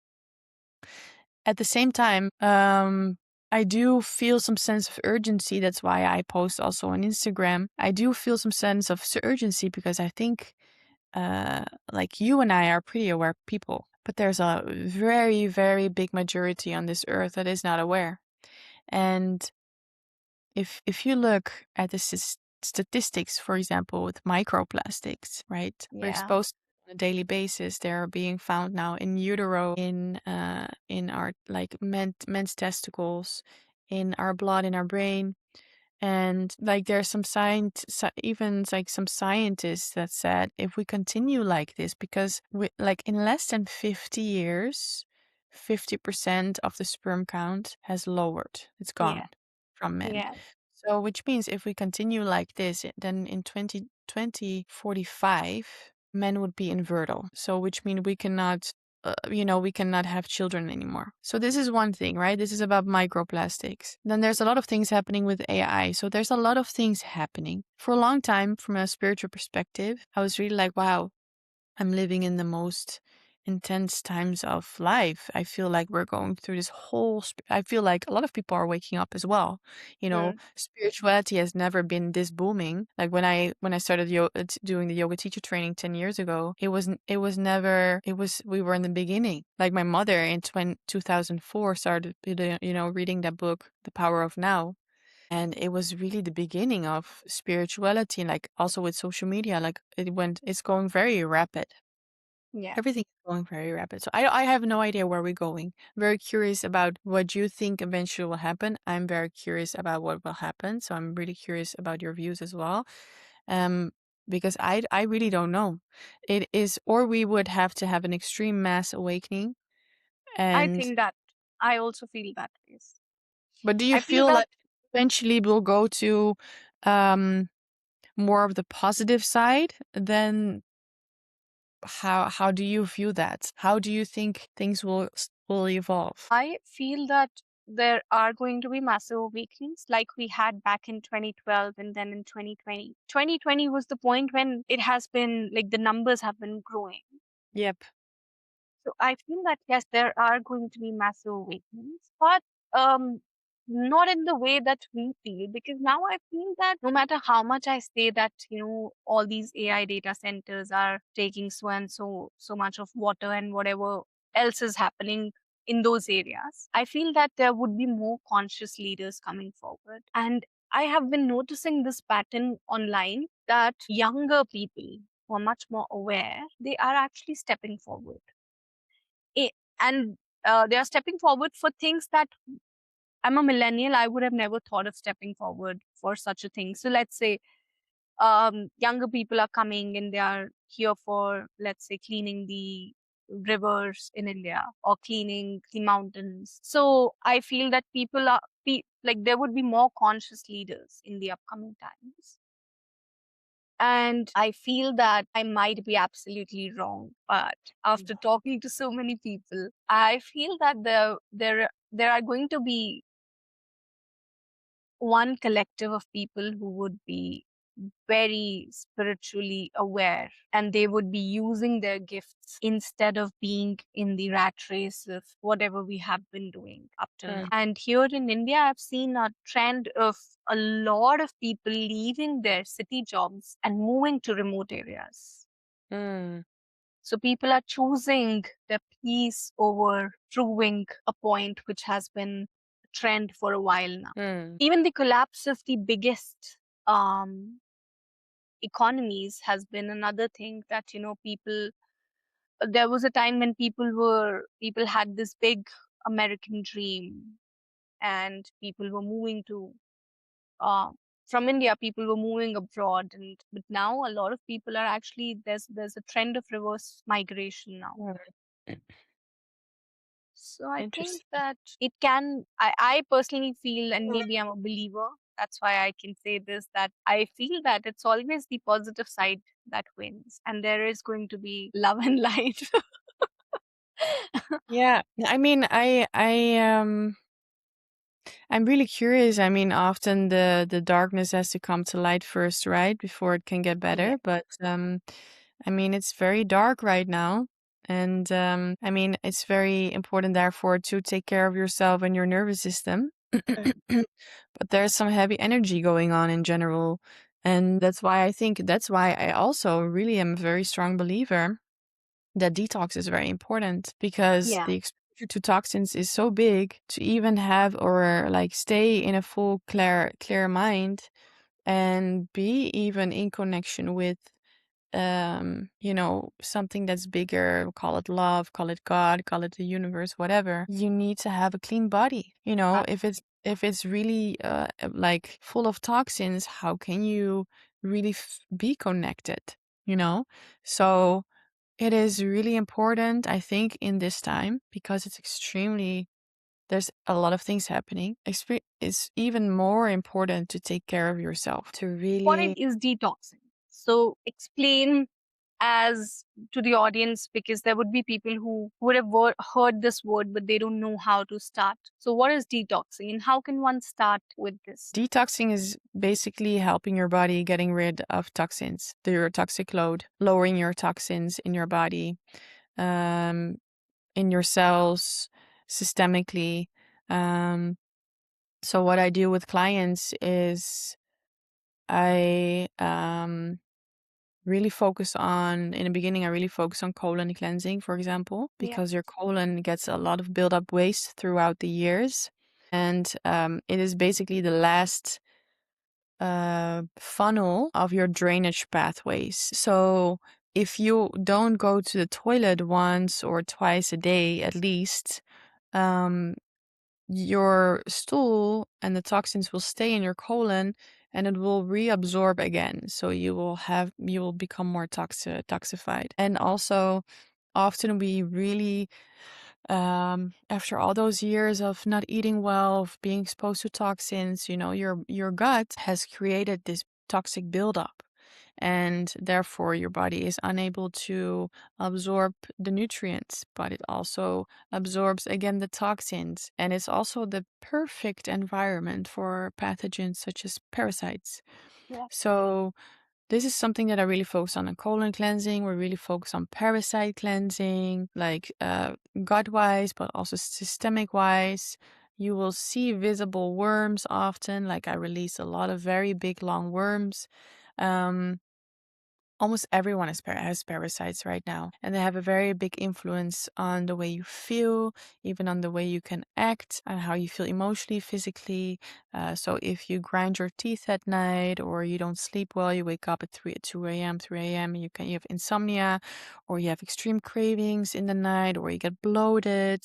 At the same time, I do feel some sense of urgency. That's why I post also on Instagram. I do feel some sense of urgency, because I think, like you and I are pretty aware people, but there's a very, very big majority on this earth that is not aware. And if you look at the statistics, for example, with microplastics, right? We're Yeah. exposed on a daily basis. They're being found now in utero, in our like men's testicles, in our blood, in our brain. And like there's some even like some scientists that said, if we continue like this, because we, like in less than 50 years, 50% of the sperm count has lowered. It's Yeah. gone from men. Yeah. So which means if we continue like this, then in 2045, men would be infertile. So which means we cannot we cannot have children anymore. So this is one thing, right? This is about microplastics. Then there's a lot of things happening with AI. So there's a lot of things happening. For a long time, from a spiritual perspective, I was really like, wow, I'm living in the most intense times of life. I feel like we're going through this whole. I feel like a lot of people are waking up as well. Mm. Spirituality has never been this booming. Like when I started doing the yoga teacher training 10 years ago, it was never. It was we were in the beginning. Like my mother in 2004 started, reading that book, The Power of Now. And it was really the beginning of spirituality, and like also with social media, like it's going very rapid. Yeah. Everything is going very rapid. So I have no idea where we're going. Very curious about what you think eventually will happen. I'm very curious about what will happen. So I'm really curious about your views as well. Um, because I really don't know. It is, or we would have to have an extreme mass awakening. I And think that I also feel that is. but do you I feel feel that that eventually we'll go to um more of the positive side? Then how do you view that? How do you think things will evolve? I feel that there are going to be massive awakenings like we had back in 2012 and then in 2020. 2020 was the point when it has been like the numbers have been growing. Yep. So I feel that yes, there are going to be massive awakenings, but um, not in the way that we feel. Because now I feel that no matter how much I say that all these AI data centers are taking so much of water and whatever else is happening in those areas, I feel that there would be more conscious leaders coming forward. And I have been noticing this pattern online that younger people who are much more aware, they are actually stepping forward i- and they are stepping forward for things that I'm a millennial. I would have never thought of stepping forward for such a thing. So let's say younger people are coming and they are here for, let's say, cleaning the rivers in India or cleaning the mountains. So I feel that people are like there would be more conscious leaders in the upcoming times. And I feel that I might be absolutely wrong. But after talking to so many people, I feel that there are going to be one collective of people who would be very spiritually aware and they would be using their gifts instead of being in the rat race of whatever we have been doing up till now. Mm, And here in India, I've seen a trend of a lot of people leaving their city jobs and moving to remote areas. mm, So people are choosing the peace over proving a point, which has been a trend for a while now. mm, Even the collapse of the biggest um, economies has been another thing that people. There was a time when people had this big American dream, and people were moving to uh, from India. People were moving abroad, and but now a lot of people are actually there's a trend of reverse migration now. mm. So I think Interesting. that it can, I personally feel, and maybe I'm a believer, that's why I can say this, that I feel that it's always the positive side that wins. And there is going to be love and light. Yeah, I mean, I'm really curious. I mean, often the darkness has to come to light first, right? Before it can get Yeah. better. But I mean, it's very dark right now. And I mean, it's very important, therefore, to take care of yourself and your nervous system. But there's some heavy energy going on in general. And that's why I also really am a very strong believer that detox is very important, because Yeah. the exposure to toxins is so big. To even have or like stay in a full clear mind and be even in connection with something that's bigger, call it love, call it God, call it the universe, whatever. You need to have a clean body. If it's really like full of toxins, how can you really be connected? you know so it is really important, I think, in this time, because there's a lot of things happening. It's even more important to take care of yourself, to What it really. is detoxing? So explain as to the audience, because there would be people who would have heard this word but they don't know how to start. So what is detoxing and how can one start with this? Detoxing is basically helping your body getting rid of toxins, your toxic load, lowering your toxins in your body, um, in your cells, systemically. Um, so what I do with clients is I really focus on, in the beginning, I really focus on colon cleansing, for example, Yeah. because your colon gets a lot of buildup waste throughout the years. And it is basically the last funnel of your drainage pathways. So if you don't go to the toilet once or twice a day at least, um, your stool and the toxins will stay in your colon and it will reabsorb again. So you will become more toxified. And also often we really after all those years of not eating well, of being exposed to toxins, your gut has created this toxic buildup. And therefore, your body is unable to absorb the nutrients, but it also absorbs again the toxins. And it's also the perfect environment for pathogens such as parasites. Yeah. So, this is something that I really focus on colon cleansing. We really focus on parasite cleansing, like gut wise, but also systemic wise. You will see visible worms often. Like I release a lot of very big, long worms. Um, Almost everyone has parasites right now, and they have a very big influence on the way you feel, even on the way you can act, and how you feel emotionally, physically. So if you grind your teeth at night, or you don't sleep well, you wake up at 2 a.m., 3 a.m., you have insomnia, or you have extreme cravings in the night, or you get bloated.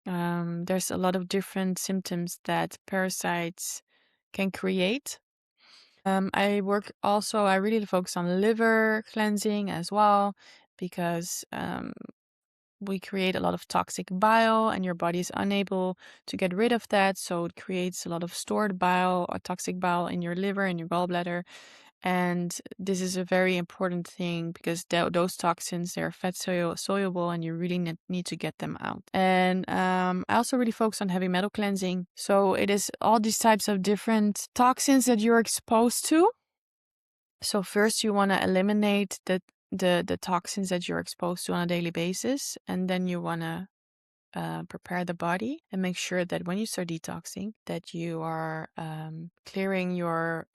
There's a lot of different symptoms that parasites can create. I really focus on liver cleansing as well because we create a lot of toxic bile and your body is unable to get rid of that. So it creates a lot of stored bile or toxic bile in your liver and your gallbladder. And this is a very important thing because those toxins, they're fat soluble and you really need to get them out. And I also really focus on heavy metal cleansing. So it is all these types of different toxins that you're exposed to. So first you want to eliminate the toxins that you're exposed to on a daily basis, and then you want to prepare the body and make sure that when you start detoxing, that you are clearing your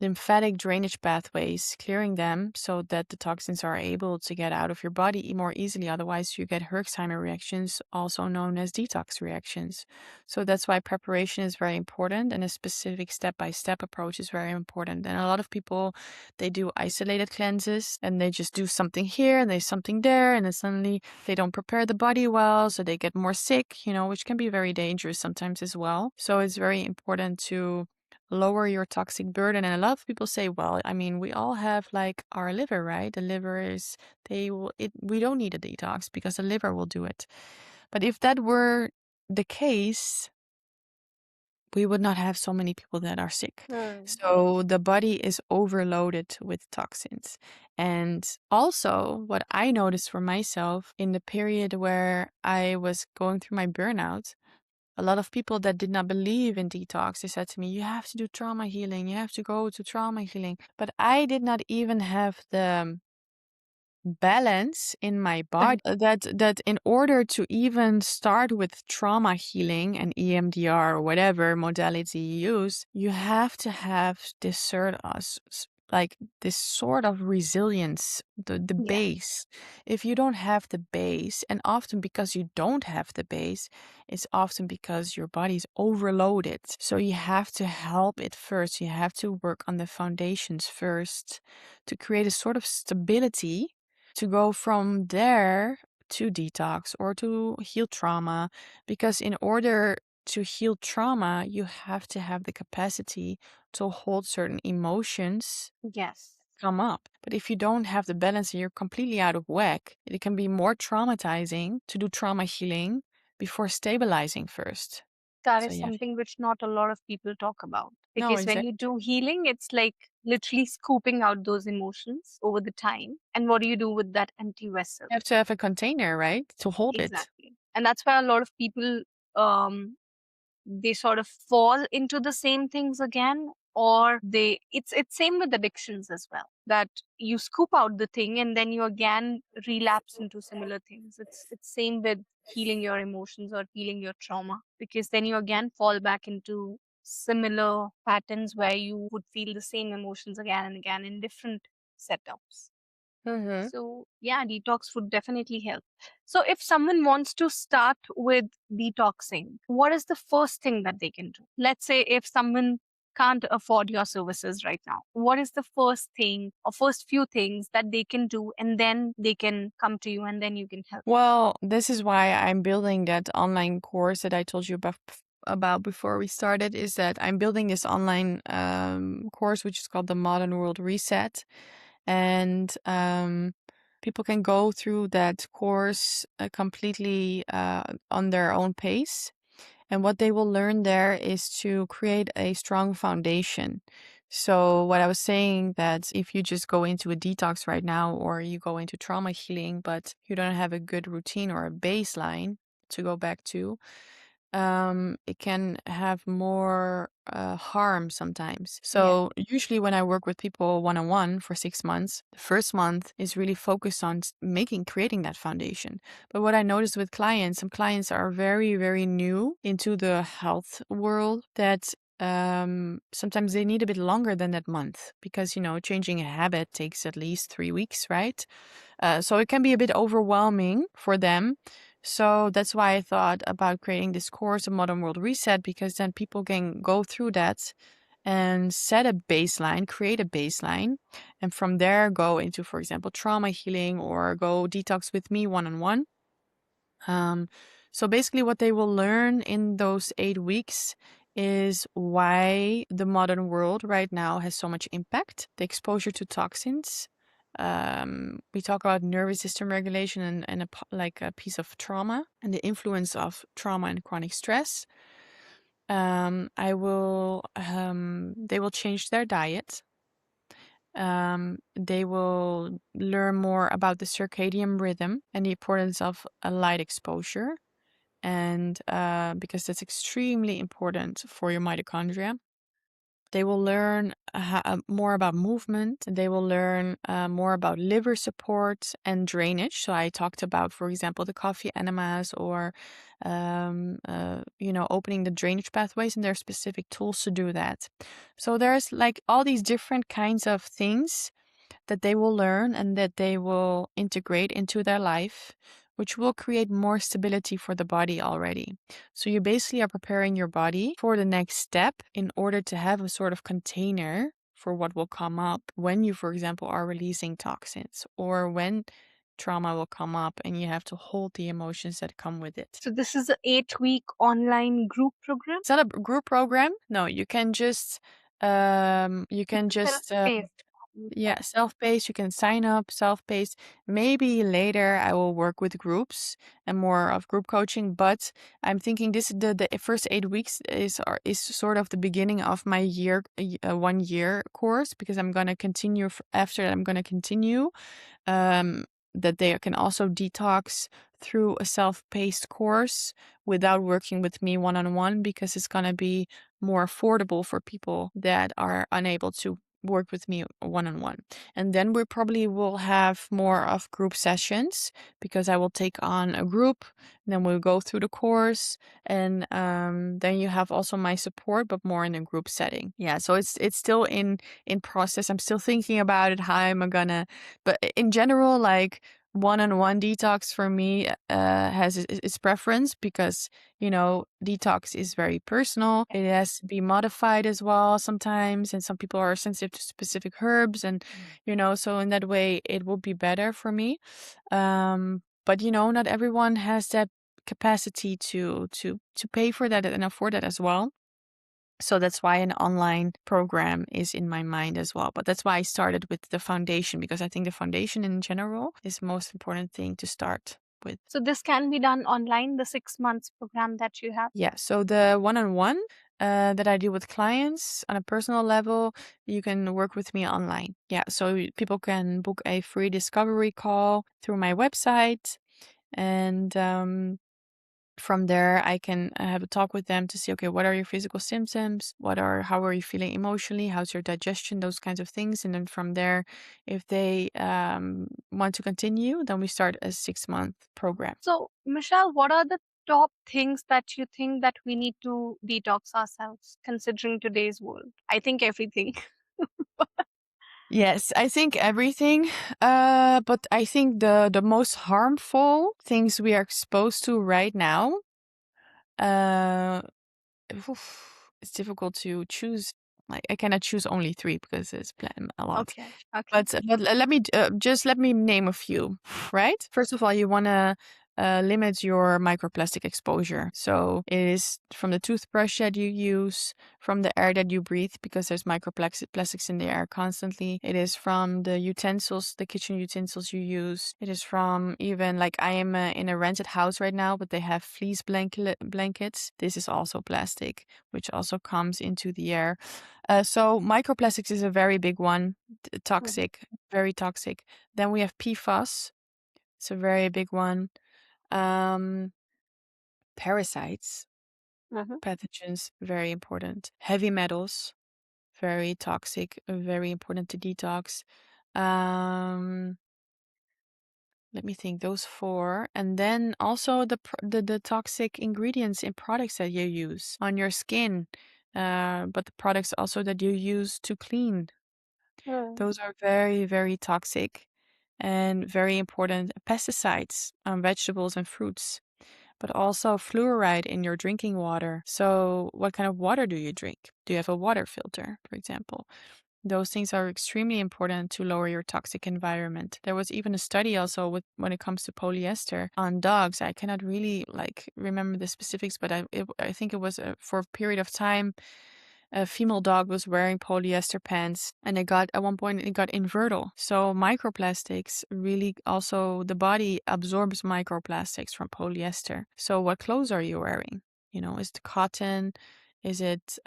lymphatic drainage pathways, clearing them so that the toxins are able to get out of your body more easily. Otherwise, you get Herxheimer reactions, also known as detox reactions. So that's why preparation is very important, and a specific step-by-step approach is very important. And a lot of people, they do isolated cleanses and they just do something here and there's something there, and then suddenly they don't prepare the body well, so they get more sick, which can be very dangerous sometimes as well. So it's very important to lower your toxic burden. And a lot of people say, well, I mean, we all have like our liver, right? The liver is, we don't need a detox because the liver will do it. But if that were the case, we would not have so many people that are sick. Hmm. So the body is overloaded with toxins. And also, what I noticed for myself in the period where I was going through my burnout, a lot of people that did not believe in detox, they said to me, you have to do trauma healing. You have to go to trauma healing. But I did not even have the balance in my body that in order to even start with trauma healing and EMDR or whatever modality you use, you have to have this like this sort of resilience, the Yeah. base. If you don't have the base, and often because you don't have the base, it's often because your body's overloaded. So you have to help it first. You have to work on the foundations first to create a sort of stability to go from there to detox or to heal trauma. Because in order to heal trauma, you have to have the capacity to hold certain emotions Yes. come up. But if you don't have the balance and you're completely out of whack, it can be more traumatizing to do trauma healing before stabilizing first. that So is yeah. something which not a lot of people talk about. No, Because when exactly. you do healing, it's like literally scooping out those emotions over the time. And what do you do with that empty vessel? You have to have a container, right? To hold it. Exactly. And that's why a lot of people um they sort of fall into the same things again, or it's same with addictions as well, that you scoop out the thing and then you again relapse into similar things. It's same with healing your emotions or healing your trauma, because then you again fall back into similar patterns where you would feel the same emotions again and again in different setups. Mm-hmm. So, yeah, detox would definitely help. So, if someone wants to start with detoxing, what is the first thing that they can do? Let's say if someone can't afford your services right now, what is the first thing or first few things that they can do, and then they can come to you and then you can help? Well, this is why I'm building that online course that I told you about before we started, is that I'm building this online course, which is called the Modern World Reset. And people can go through that course completely on their own pace. And what they will learn there is to create a strong foundation. So, what I was saying, that if you just go into a detox right now, or you go into trauma healing, but you don't have a good routine or a baseline to go back to, it can have more harm sometimes. Yeah. So usually when I work with people one on one for 6 months, the first month is really focused on creating that foundation. But what I noticed with clients, some clients are very, very new into the health world, that sometimes they need a bit longer than that month, because, changing a habit takes at least 3 weeks, right? So it can be a bit overwhelming for them. So that's why I thought about creating this course, a Modern World Reset, because then people can go through that and set a baseline, create a baseline, and from there go into, for example, trauma healing, or go detox with me one on one. So basically, what they will learn in those 8 weeks is why the modern world right now has so much impact, the exposure to toxins. We talk about nervous system regulation, and like a piece of trauma, and the influence of trauma and chronic stress. They will change their diet. They will learn more about the circadian rhythm and the importance of a light exposure, and because that's extremely important for your mitochondria. They will learn more about movement. They will learn more about liver support and drainage. So I talked about, for example, the coffee enemas, or opening the drainage pathways, and there are specific tools to do that. So there's like all these different kinds of things that they will learn and that they will integrate into their life, which will create more stability for the body already. So you basically are preparing your body for the next step in order to have a sort of container for what will come up when you, for example, are releasing toxins, or when trauma will come up and you have to hold the emotions that come with it. So, this is an 8-week online group program. It's not a group program. No, you can just It's a self-paced. yeah, self-paced. You can sign up self-paced. Maybe later I will work with groups and more of group coaching, but I'm thinking this the first 8 weeks is sort of the beginning of my 1 year course, because I'm gonna continue after that. I'm gonna continue um, that they can also detox through a self-paced course without working with me one-on-one, because it's going to be more affordable for people that are unable to work with me one-on-one. And then we probably will have more of group sessions, because I will take on a group, then we'll go through the course, and then you have also my support, but more in a group setting. Yeah, so it's still in process. I'm still thinking about it, how I'm gonna, but in general, like, one-on-one detox for me has its preference, because detox is very personal. It has to be modified as well sometimes, and some people are sensitive to specific herbs, and so in that way it will be better for me. But not everyone has that capacity to pay for that and afford that as well. So that's why an online program is in my mind as well. But that's why I started with the foundation, because I think the foundation in general is the most important thing to start. with. So this can be done online, the 6 months program that you have? Yeah. So the one-on-one that I do with clients on a personal level, you can work with me online. Yeah. So people can book a free discovery call through my website, and from there I can have a talk with them to see, okay, what are your physical symptoms, how are you feeling emotionally, how's your digestion, those kinds of things. And then from there, if they want to continue, then we start a 6-month program. So, Michelle, what are the top things that you think that we need to detox ourselves considering today's world? I think everything. Yes, I think everything, but I think the most harmful things we are exposed to right now, uh, it's difficult to choose. Like I cannot choose only three because it's a lot. Okay. Okay. But let me name a few, right? First of all, you want to limit your microplastic exposure. So it is from the toothbrush that you use, from the air that you breathe, because there's microplastics in the air constantly. It is from the utensils, the kitchen utensils you use. It is from even like I am in a rented house right now, but they have fleece blankets. This is also plastic, which also comes into the air. So microplastics is a very big one, Mhm. toxic, very toxic. Then we have PFAS. It's a very big one. Um, Parasites, Mhm. pathogens, very important. Heavy metals, very toxic, very important to detox. Um, Let me think. Those four, and then also the toxic ingredients in products that you use on your skin, but the products also that you use to clean. Mm. Those are very, very toxic and very important. Pesticides on vegetables and fruits, but also fluoride in your drinking water. So, what kind of water do you drink? Do you have a water filter, for example? Those things are extremely important to lower your toxic environment. There was even a study also with when it comes to polyester on dogs. I cannot really like remember the specifics, but I think it was for a period of time a female dog was wearing polyester pants and it got at one point it got infertile. So microplastics really also the body absorbs microplastics from polyester. So what clothes are you wearing? Is it cotton? Is it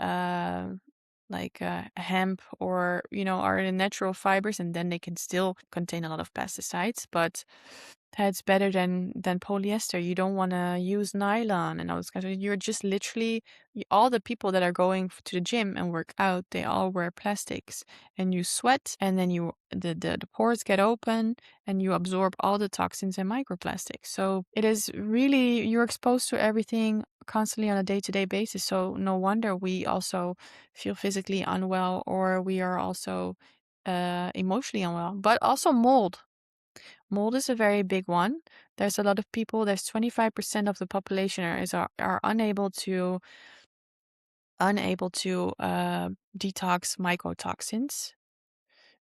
like hemp or are the natural fibers, and then they can still contain a lot of pesticides, but that's better than polyester. You don't want to use nylon and all this kind of. You're just literally all the people that are going to the gym and work out, they all wear plastics, and you sweat, and then the pores get open, and you absorb all the toxins and microplastics. So it is really you're exposed to everything constantly on a day-to-day basis. So no wonder we also feel physically unwell, or we are also emotionally unwell. But also mold. Mold is a very big one. There's a lot of people, there's 25% of the population are unable to detox mycotoxins.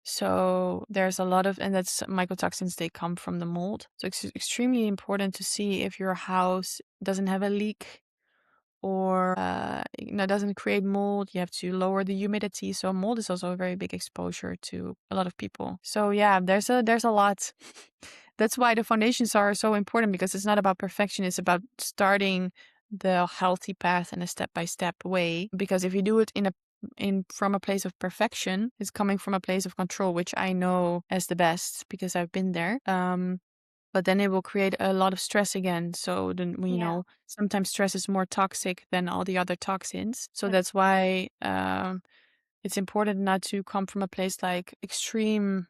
So there's a lot of, and that's mycotoxins, they come from the mold. So it's extremely important to see if your house doesn't have a leak or doesn't create mold. You have to lower the humidity. So mold is also a very big exposure to a lot of people. So yeah, there's a lot. That's why the foundations are so important, because it's not about perfection. It's about starting the healthy path in a step-by-step way. Because if you do it in from a place of perfection, it's coming from a place of control, which I know as the best because I've been there. But then it will create a lot of stress again. So then, Yeah. sometimes stress is more toxic than all the other toxins. So Mm. that's why it's important not to come from a place like extreme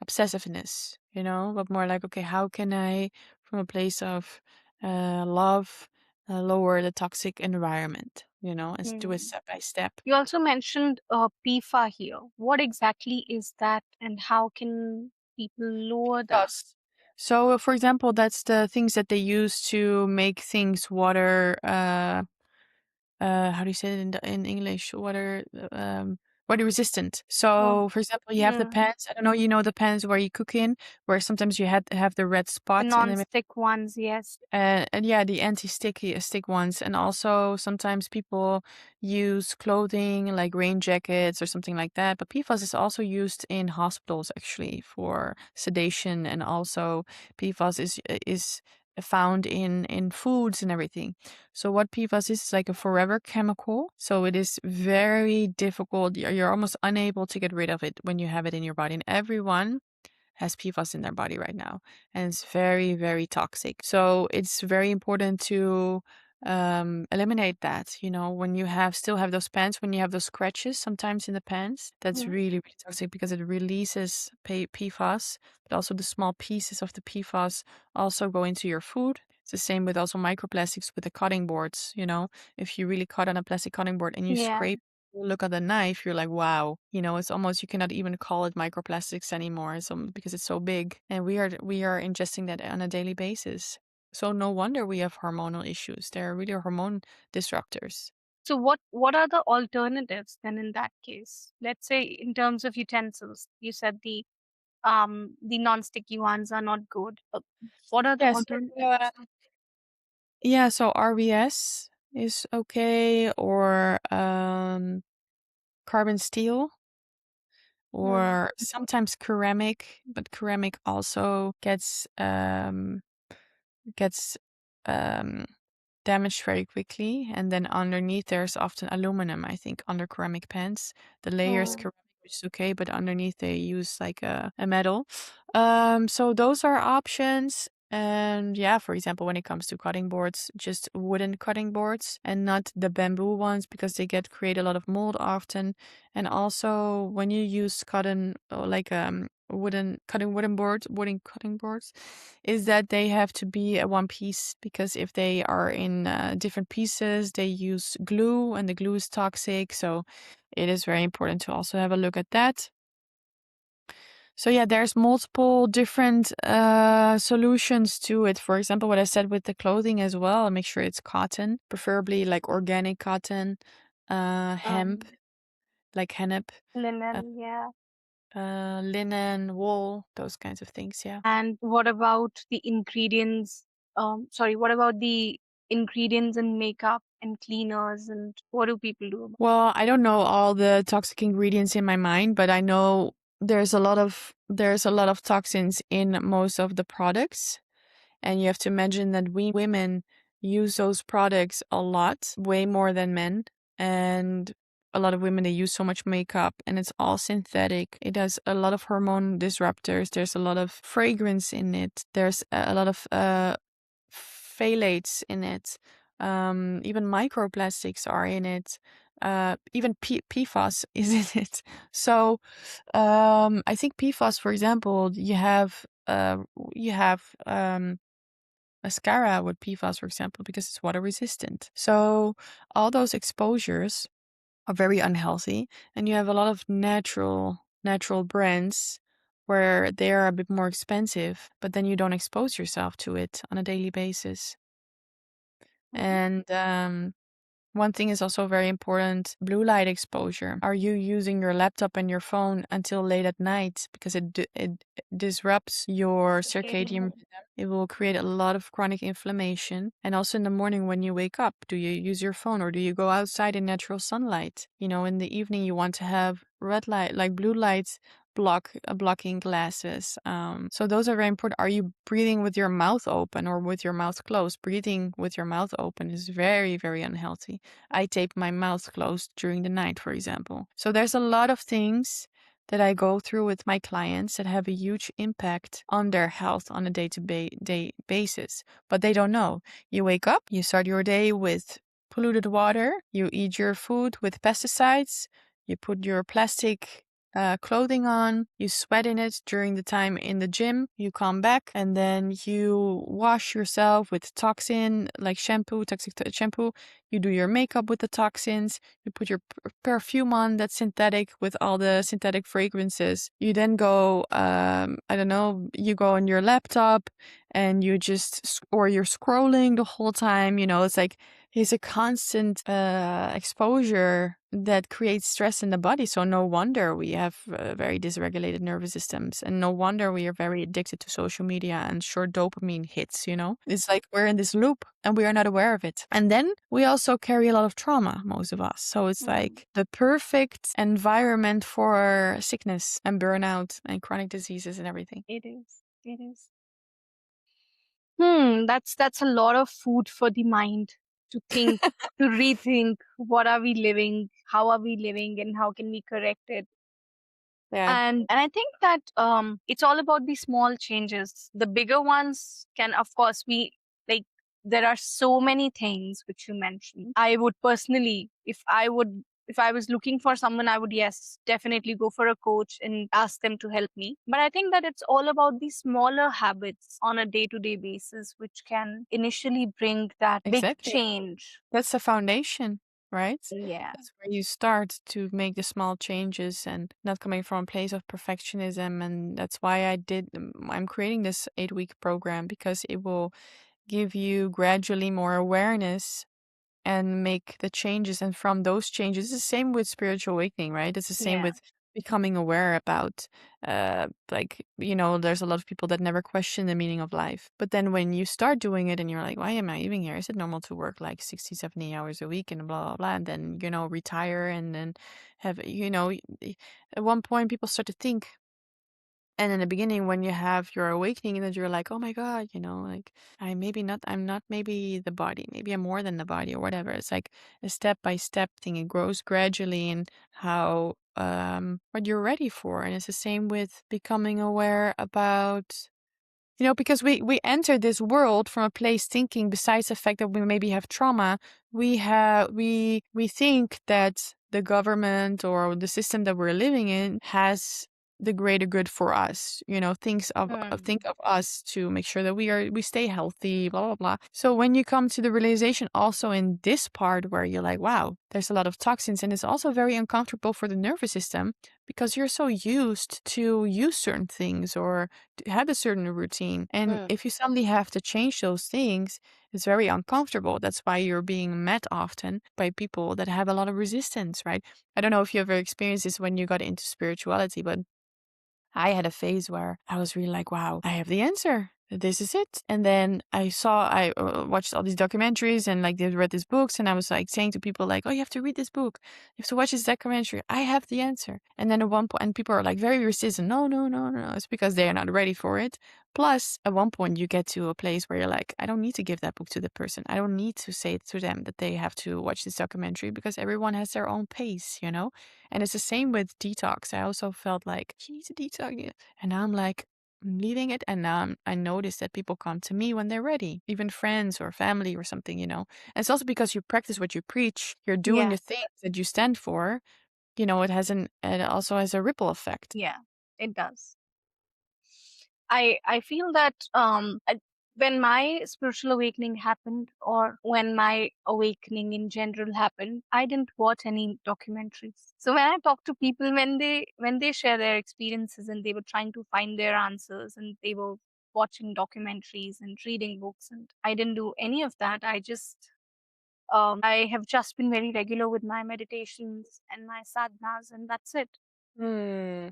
obsessiveness, but more like, okay, how can I, from a place of love, lower the toxic environment, and do it Mm. step by step. You also mentioned PFA here. What exactly is that, and how can people lower that? Yes. So, for example, that's the things that they use to make things water. How do you say it in English? Water. water resistant. Oh, So, for example, you have the mm. pans. I don't know, you know the pans where you cook in, where sometimes you had to have the red The spot in the non-stick ones, yes. and yeah, the anti-sticky stick ones. And also sometimes people use clothing like rain jackets or something like that. But PFAS is also used in hospitals actually for sedation, and also PFAS is found in foods and everything. So what PFAS is like a forever chemical. So it is very difficult. You're almost unable to get rid of it when you have it in your body. And everyone has PFAS in their body right now, and it's very, very toxic. So it's very important to eliminate that. You know, when you still have those pants, when you have those scratches sometimes in the pants, that's Mm. really, really toxic because it releases PFAS, but also the small pieces of the PFAS also go into your food. It's the same with also microplastics with the cutting boards. You know, if you really cut on a plastic cutting board and you Yeah. scrape, look at the knife, you're like, wow, you know, it's almost, you cannot even call it microplastics anymore, because it's so big, and we are ingesting that on a daily basis. So no wonder we have hormonal issues. They're really hormone disruptors. So what are the alternatives then in that case? Let's say in terms of utensils, you said the non-sticky ones are not good. What are the Yes. alternatives? Yeah, so RBS is okay, or carbon steel, Mm. or sometimes ceramic, but ceramic also gets um damaged very quickly. And then underneath there's often aluminum, I think, under ceramic pans. The layer is Oh, ceramic, which is okay, but underneath they use like a metal. So those are options. And yeah, for example, when it comes to cutting boards, just wooden cutting boards and not the bamboo ones, because they create a lot of mold often. And also when you use cotton, or like wooden cutting boards, is that they have to be a one piece, because if they are in different pieces, they use glue, and the glue is toxic. So it is very important to also have a look at that. So yeah, there's multiple different solutions to it. For example, what I said with the clothing as well, make sure it's cotton, preferably like organic cotton, hemp, um, like hennep, uh, linen, yeah. linen, wool, those kinds of things. Yeah. And what about the ingredients? Sorry, what about the ingredients in makeup and cleaners, and what do people do about? Well, I don't know all the toxic ingredients in my mind, but I know there's a lot of toxins in most of the products. And you have to imagine that we women use those products a lot, way more than men. And a lot of women, they use so much makeup, and it's all synthetic. It has a lot of hormone disruptors. There's a lot of fragrance in it. There's a lot of phthalates in it. Even microplastics are in it. Even PFAS is in it. So I think PFAS, for example, you have mascara with PFAS, for example, because it's water resistant. So all those exposures are very unhealthy, and you have a lot of natural brands where they are a bit more expensive, but then you don't expose yourself to it on a daily basis. Mhm. And one thing is also very important: blue light exposure. Are you using your laptop and your phone until late at night? Because it disrupts your circadian Circadian. rhythm. It will create a lot of chronic inflammation. And also in the morning when you wake up, do you use your phone, or do you go outside in natural sunlight? You know, in the evening you want to have red light, like blue lights blocking glasses. So those are very important. Are you breathing with your mouth open or with your mouth closed? Breathing with your mouth open is very, very unhealthy. I tape my mouth closed during the night, for example. So there's a lot of things that I go through with my clients that have a huge impact on their health on a day basis, but they don't know. You wake up, you start your day with polluted water, you eat your food with pesticides, you put your plastic clothing on, you sweat in it during the time in the gym, you come back, and then you wash yourself with toxin like toxic shampoo. You do your makeup with the toxins, you put your perfume on that's synthetic with all the synthetic fragrances. You then go, I don't know, you go on your laptop and you just, or you're scrolling the whole time. You know, it's like is a constant exposure that creates stress in the body. So no wonder we have very dysregulated nervous systems, and no wonder we are very addicted to social media and short dopamine hits, you know? It's like we're in this loop and we are not aware of it. And then we also carry a lot of trauma, most of us. So it's like the perfect environment for sickness and burnout and chronic diseases and everything. It is. It is. That's a lot of food for the mind to think, to rethink what are we living, how are we living, and how can we correct it. Yeah, And I think that it's all about the small changes. The bigger ones can, of course, be like, there are so many things which you mentioned. I would personally, if I was looking for someone, I would, yes, definitely go for a coach and ask them to help me. But I think that it's all about the smaller habits on a day to day basis, which can initially bring that big exactly. change. That's the foundation, right? Yeah. That's where you start to make the small changes and not coming from a place of perfectionism. And that's why I'm creating this 8-week program, because it will give you gradually more awareness and make the changes. And from those changes, it's the same with spiritual awakening, right? It's the same Yeah. with becoming aware about, like, you know, there's a lot of people that never question the meaning of life. But then when you start doing it and you're like, why am I even here? Is it normal to work like 60, 70 hours a week and blah, blah, blah? And then, you know, retire and then have, you know, at one point people start to think. And in the beginning, when you have your awakening, and then you're like, oh my God, you know, like I'm not maybe the body, maybe I'm more than the body or whatever. It's like a step by step thing. It grows gradually in how, what you're ready for. And it's the same with becoming aware about, you know, because we enter this world from a place thinking, besides the fact that we maybe have trauma, we think that the government or the system that we're living in has the greater good for us. You know, think of us to make sure that we stay healthy, blah blah blah. So when you come to the realization also in this part where you're like, wow, there's a lot of toxins, and it's also very uncomfortable for the nervous system because you're so used to use certain things or had a certain routine. And Mm. if you suddenly have to change those things, it's very uncomfortable. That's why you're being met often by people that have a lot of resistance, right? I don't know if you ever experienced this when you got into spirituality, but I had a phase where I was really like, wow, I have the answer. This is it. And then I watched all these documentaries and like they read these books, and I was like saying to people like, oh, you have to read this book. You have to watch this documentary. I have the answer. And then at one point, and people are like very resistant. No, no, no, no, no. It's because they are not ready for it. Plus, at one point, you get to a place where you're like, I don't need to give that book to the person. I don't need to say to them that they have to watch this documentary because everyone has their own pace, you know? And it's the same with detox. I also felt like, you need to detox. And now I'm like, I'm leaving it. And now I notice that people come to me when they're ready, even friends or family or something, you know. And it's also because you practice what you preach, you're doing Yeah. the things that you stand for, you know, it also has a ripple effect. Yeah. It does. I feel that when my spiritual awakening happened, or when my awakening in general happened, I didn't watch any documentaries. So when I talk to people, when they share their experiences and they were trying to find their answers and they were watching documentaries and reading books, and I didn't do any of that. I have just been very regular with my meditations and my sadhanas, and that's it. Hmm.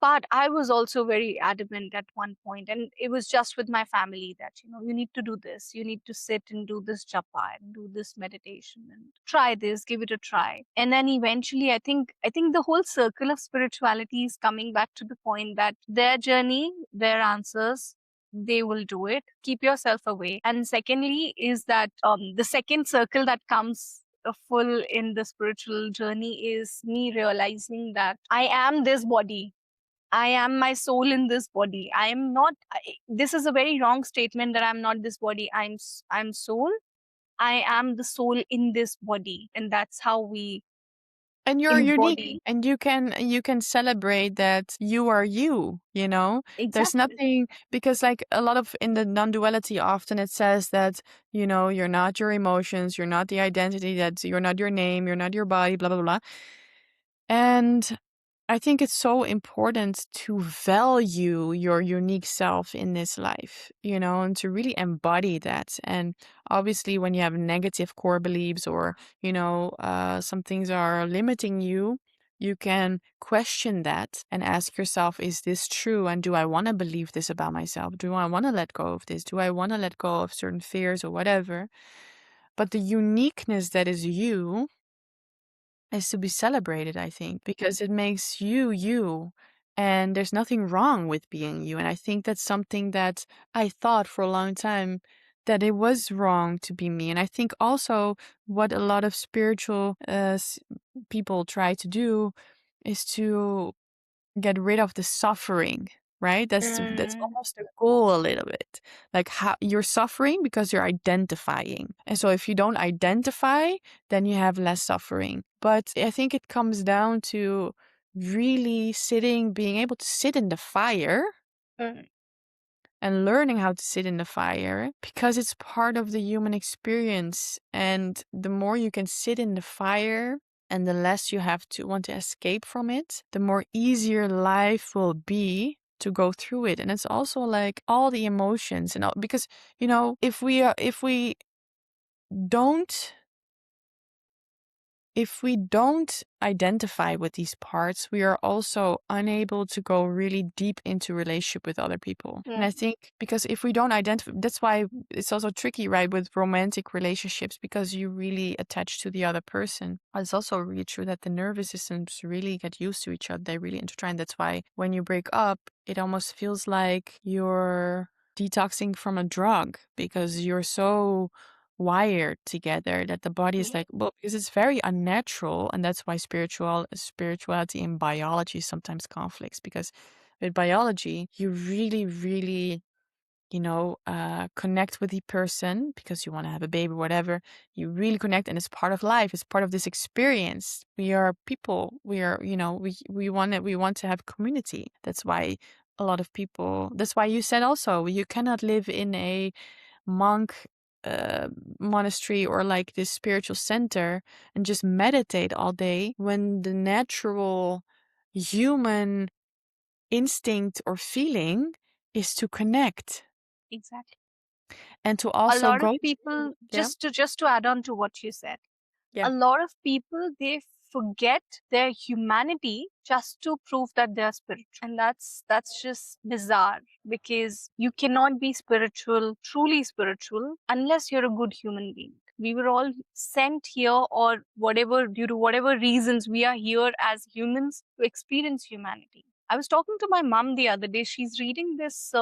But I was also very adamant at one point, and it was just with my family that, you need to do this. You need to sit and do this japa and do this meditation and try this, give it a try. And then eventually, I think the whole circle of spirituality is coming back to the point that their journey, their answers, they will do it. Keep yourself away. And secondly, is that the second circle that comes full in the spiritual journey is me realizing that I am this body. I am my soul in this body. I am not. This is a very wrong statement that I'm not this body. I'm soul. I am the soul in this body, and that's how we And you're unique, embody. and you can celebrate that you are you, you know? There's Exactly. nothing, because like a lot of in the non-duality often it says that, you know, you're not your emotions, you're not the identity, that you're not your name, you're not your body, blah blah blah. And I think it's so important to value your unique self in this life, and to really embody that. And obviously, when you have negative core beliefs or, some things are limiting you, you can question that and ask yourself, is this true? And do I want to believe this about myself? Do I want to let go of this? Do I want to let go of certain fears or whatever? But the uniqueness that is you is to be celebrated, I think, because it makes you you. And there's nothing wrong with being you. And I think that's something that I thought for a long time that it was wrong to be me. And I think also what a lot of spiritual people try to do is to get rid of the suffering, right? That's Mm, almost the goal a little bit. Like how you're suffering because you're identifying. And so if you don't identify, then you have less suffering. But I think it comes down to really being able to sit in the fire mm, and learning how to sit in the fire because it's part of the human experience. And the more you can sit in the fire and the less you have to want to escape from it, the more easier life will be to go through it. And it's also like all the emotions and all, because, if we don't don't identify with these parts, we are also unable to go really deep into relationship with other people. And I mm, think because if we don't identify, that's why it's also tricky, right, with romantic relationships, because you really attach to the other person. It's also really true that the nervous systems really get used to each other. They really intertwine. That's why when you break up, it almost feels like you're detoxing from a drug because you're so wired together that the body is yeah, like, well, because it's very unnatural. And that's why spirituality and biology sometimes conflicts, because with biology you really really connect with the person because you want to have a baby, whatever. You really connect, and it's part of life. It's part of this experience. We are people. We are, we want to have community. That's why a lot of people. That's why you said also you cannot live in a monk uh, monastery or like this spiritual center and just meditate all day when the natural human instinct or feeling is to connect exactly. and to A also lot of go people, yeah just to add on to what you said, yeah a lot of people, they forget their humanity just to prove that they are spiritual, and that's just bizarre, because you cannot be spiritual, truly spiritual, unless you're a good human being. We were all sent here, or whatever, due to whatever reasons we are here as humans, to experience humanity. I was talking to my mom the other day. She's reading this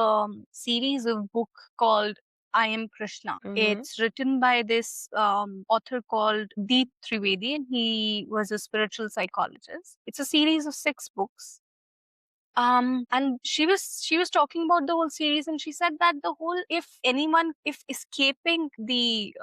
series of book called I Am Krishna. mm-hmm. It's written by this author called Deep Trivedi, and he was a spiritual psychologist. It's a series of 6 books. And she was talking about the whole series, and she said that the whole, if escaping the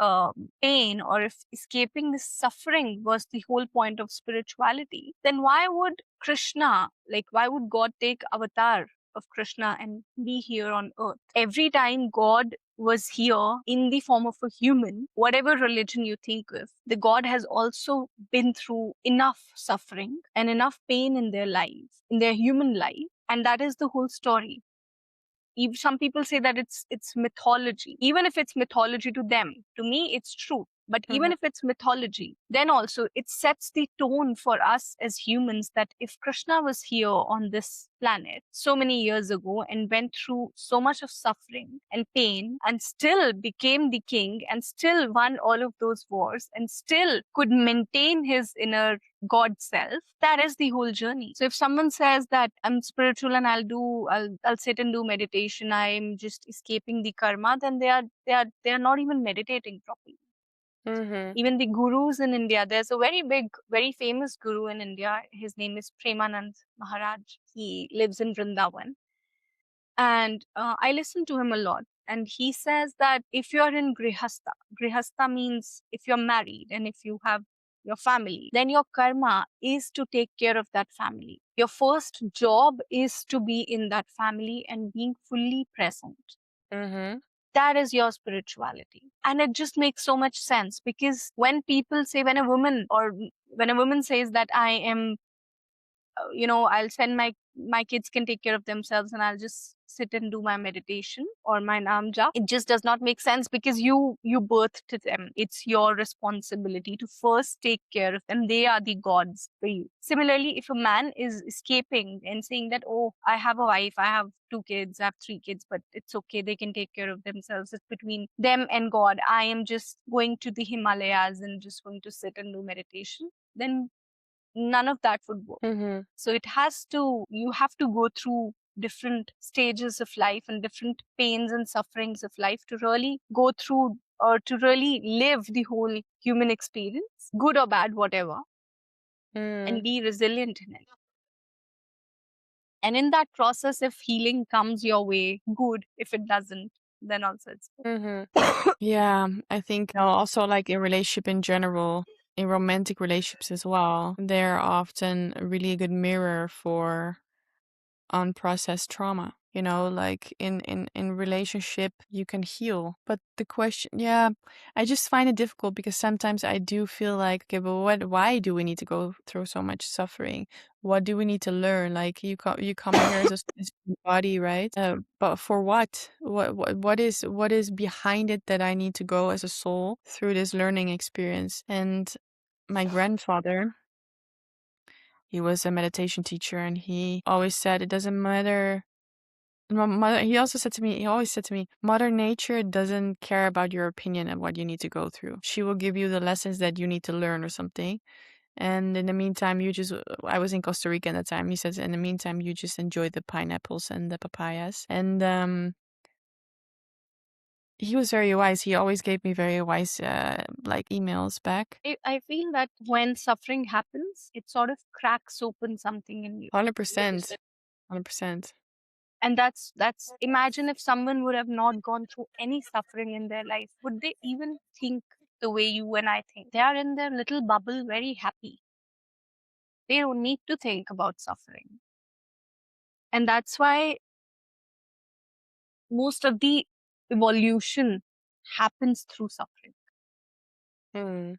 pain, or if escaping the suffering was the whole point of spirituality, then why would Krishna, like why would God take avatar of Krishna and be here on earth? Every time God was here in the form of a human, whatever religion you think of, the God has also been through enough suffering and enough pain in their lives, in their human life. And that is the whole story. Some people say that it's mythology. Even if it's mythology to them, to me it's true. But Mm-hmm. even if it's mythology, then also it sets the tone for us as humans, that if Krishna was here on this planet so many years ago and went through so much of suffering and pain, and still became the king, and still won all of those wars, and still could maintain his inner God self, that is the whole journey. So if someone says that I'm spiritual and I'll sit and do meditation, I'm just escaping the karma, then they are not even meditating properly. Mm-hmm. Even the gurus in India, there's a very big, very famous guru in India. His name is Premanand Maharaj. He lives in Vrindavan, and I listen to him a lot. And he says that if you're in grihastha means if you're married and if you have your family, then your karma is to take care of that family. Your first job is to be in that family and being fully present. Mm-hmm. That is your spirituality. And it just makes so much sense, because when people say, when a woman says that I am I'll send my kids can take care of themselves, and I'll just sit and do my meditation or my naam jap. It just does not make sense, because you birthed them. It's your responsibility to first take care of them. They are the gods for you. Similarly, if a man is escaping and saying that, oh, I have a wife, I have 2 kids, I have 3 kids, but it's okay, they can take care of themselves, it's between them and God, I am just going to the Himalayas and just going to sit and do meditation, then none of that would work. Mm-hmm. So you have to go through different stages of life and different pains and sufferings of life to really go through, or to really live the whole human experience, good or bad, whatever, and Mm-hmm. be resilient in it. And in that process, if healing comes your way, good. If it doesn't, then also it's Mm-hmm. good. Yeah, I think also like in relationship in general, in romantic relationships as well, they're often a really good mirror for unprocessed trauma. Like in relationship you can heal, but the question, yeah, I just find it difficult because sometimes I do feel like, okay, but why do we need to go through so much suffering? What do we need to learn? Like you come here as a physical body, right? But for what? What is behind it that I need to go as a soul through this learning experience? And my grandfather, he was a meditation teacher, and he always said it doesn't matter. He always said to me, Mother Nature doesn't care about your opinion and what you need to go through. She will give you the lessons that you need to learn or something. And in the meantime, I was in Costa Rica at the time. He says, in the meantime, you just enjoy the pineapples and the papayas. And he was very wise. He always gave me very wise, like emails back. I feel that when suffering happens, it sort of cracks open something in you. 100%. 100%. And that's imagine if someone would have not gone through any suffering in their life, would they even think the way you and I think? They are in their little bubble, very happy. They don't need to think about suffering. And that's why most of the evolution happens through suffering. Hmm.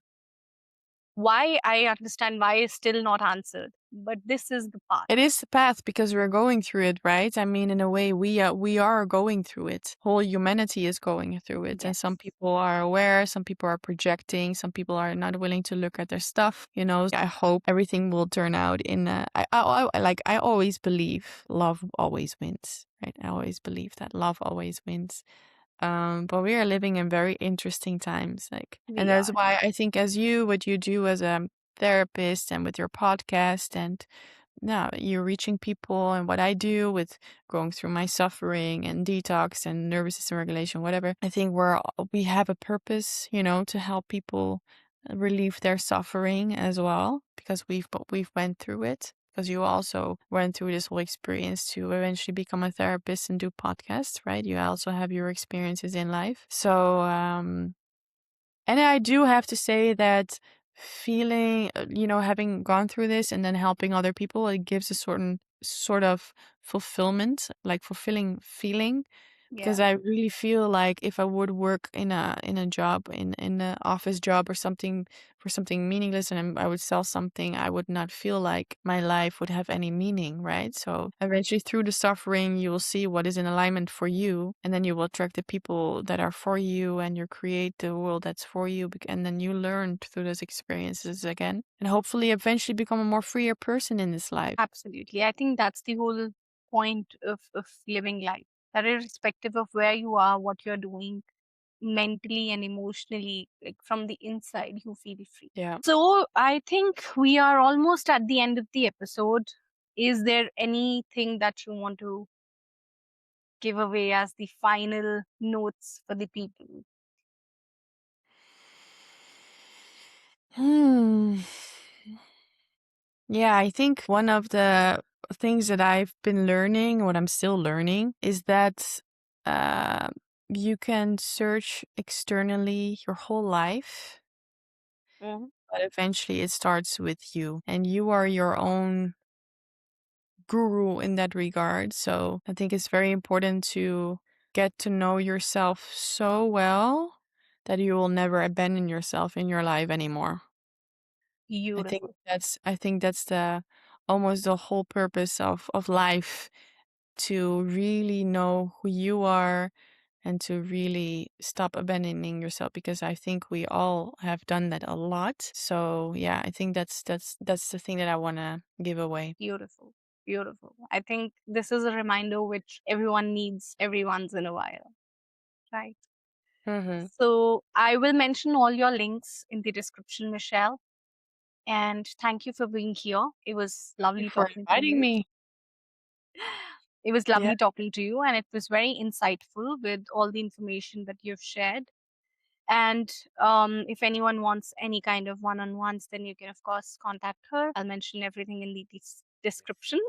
Why, I understand why, is still not answered, but this is the path. It is the path because we're going through it, right? I mean, in a way, we are going through it. Whole humanity is going through it, and some Yes. people are aware, some people are projecting, some people are not willing to look at their stuff. I hope everything will turn out in. I always believe love always wins, right? I always believe that love always wins. But we are living in very interesting times, and We that's are. why I think what you do as a therapist and with your podcast, and now you're reaching people, and what I do with going through my suffering and detox and nervous system regulation, whatever. I think we have a purpose, to help people relieve their suffering as well, because we've went through it. Because you also went through this whole experience to eventually become a therapist and do podcasts, right? You also have your experiences in life. So, and I do have to say that feeling, having gone through this and then helping other people, it gives a certain sort of fulfillment, like fulfilling feeling. Yeah. Because I really feel like if I would work in a job, in an office job or something, for something meaningless, and I would sell something, I would not feel like my life would have any meaning, right? So eventually, through the suffering, you will see what is in alignment for you, and then you will attract the people that are for you, and you create the world that's for you, and then you learn through those experiences again, and hopefully, eventually, become a more freer person in this life. Absolutely. I think that's the whole point of living life. That irrespective of where you are, what you're doing mentally and emotionally, like from the inside, you feel free. Yeah. So I think we are almost at the end of the episode. Is there anything that you want to give away as the final notes for the people? Hmm. Yeah, I think one of the things that I've been learning, what I'm still learning, is that uh, you can search externally your whole life, Mhm. but eventually it starts with you, and you are your own guru in that regard. So I think it's very important to get to know yourself so well that you will never abandon yourself in your life anymore. I think Beautiful. that's the almost the whole purpose of life, to really know who you are and to really stop abandoning yourself, because I think we all have done that a lot. So yeah, I think that's the thing that I want to give away. Beautiful. Beautiful. I think this is a reminder which everyone needs every once in a while, right? Mm-hmm. So I will mention all your links in the description, Michelle. And thank you for being here. It was Thank you lovely for talking to inviting you. me. It was Yeah. lovely talking to you, and it was very insightful with all the information that you've shared. And if anyone wants any kind of one on ones, then you can, of course, contact her. I'll mention everything in the description.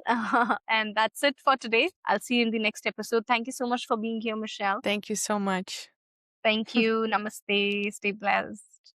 And that's it for today. I'll see you in the next episode. Thank you so much for being here, Michelle. Thank you so much. Thank you. Namaste. Stay blessed.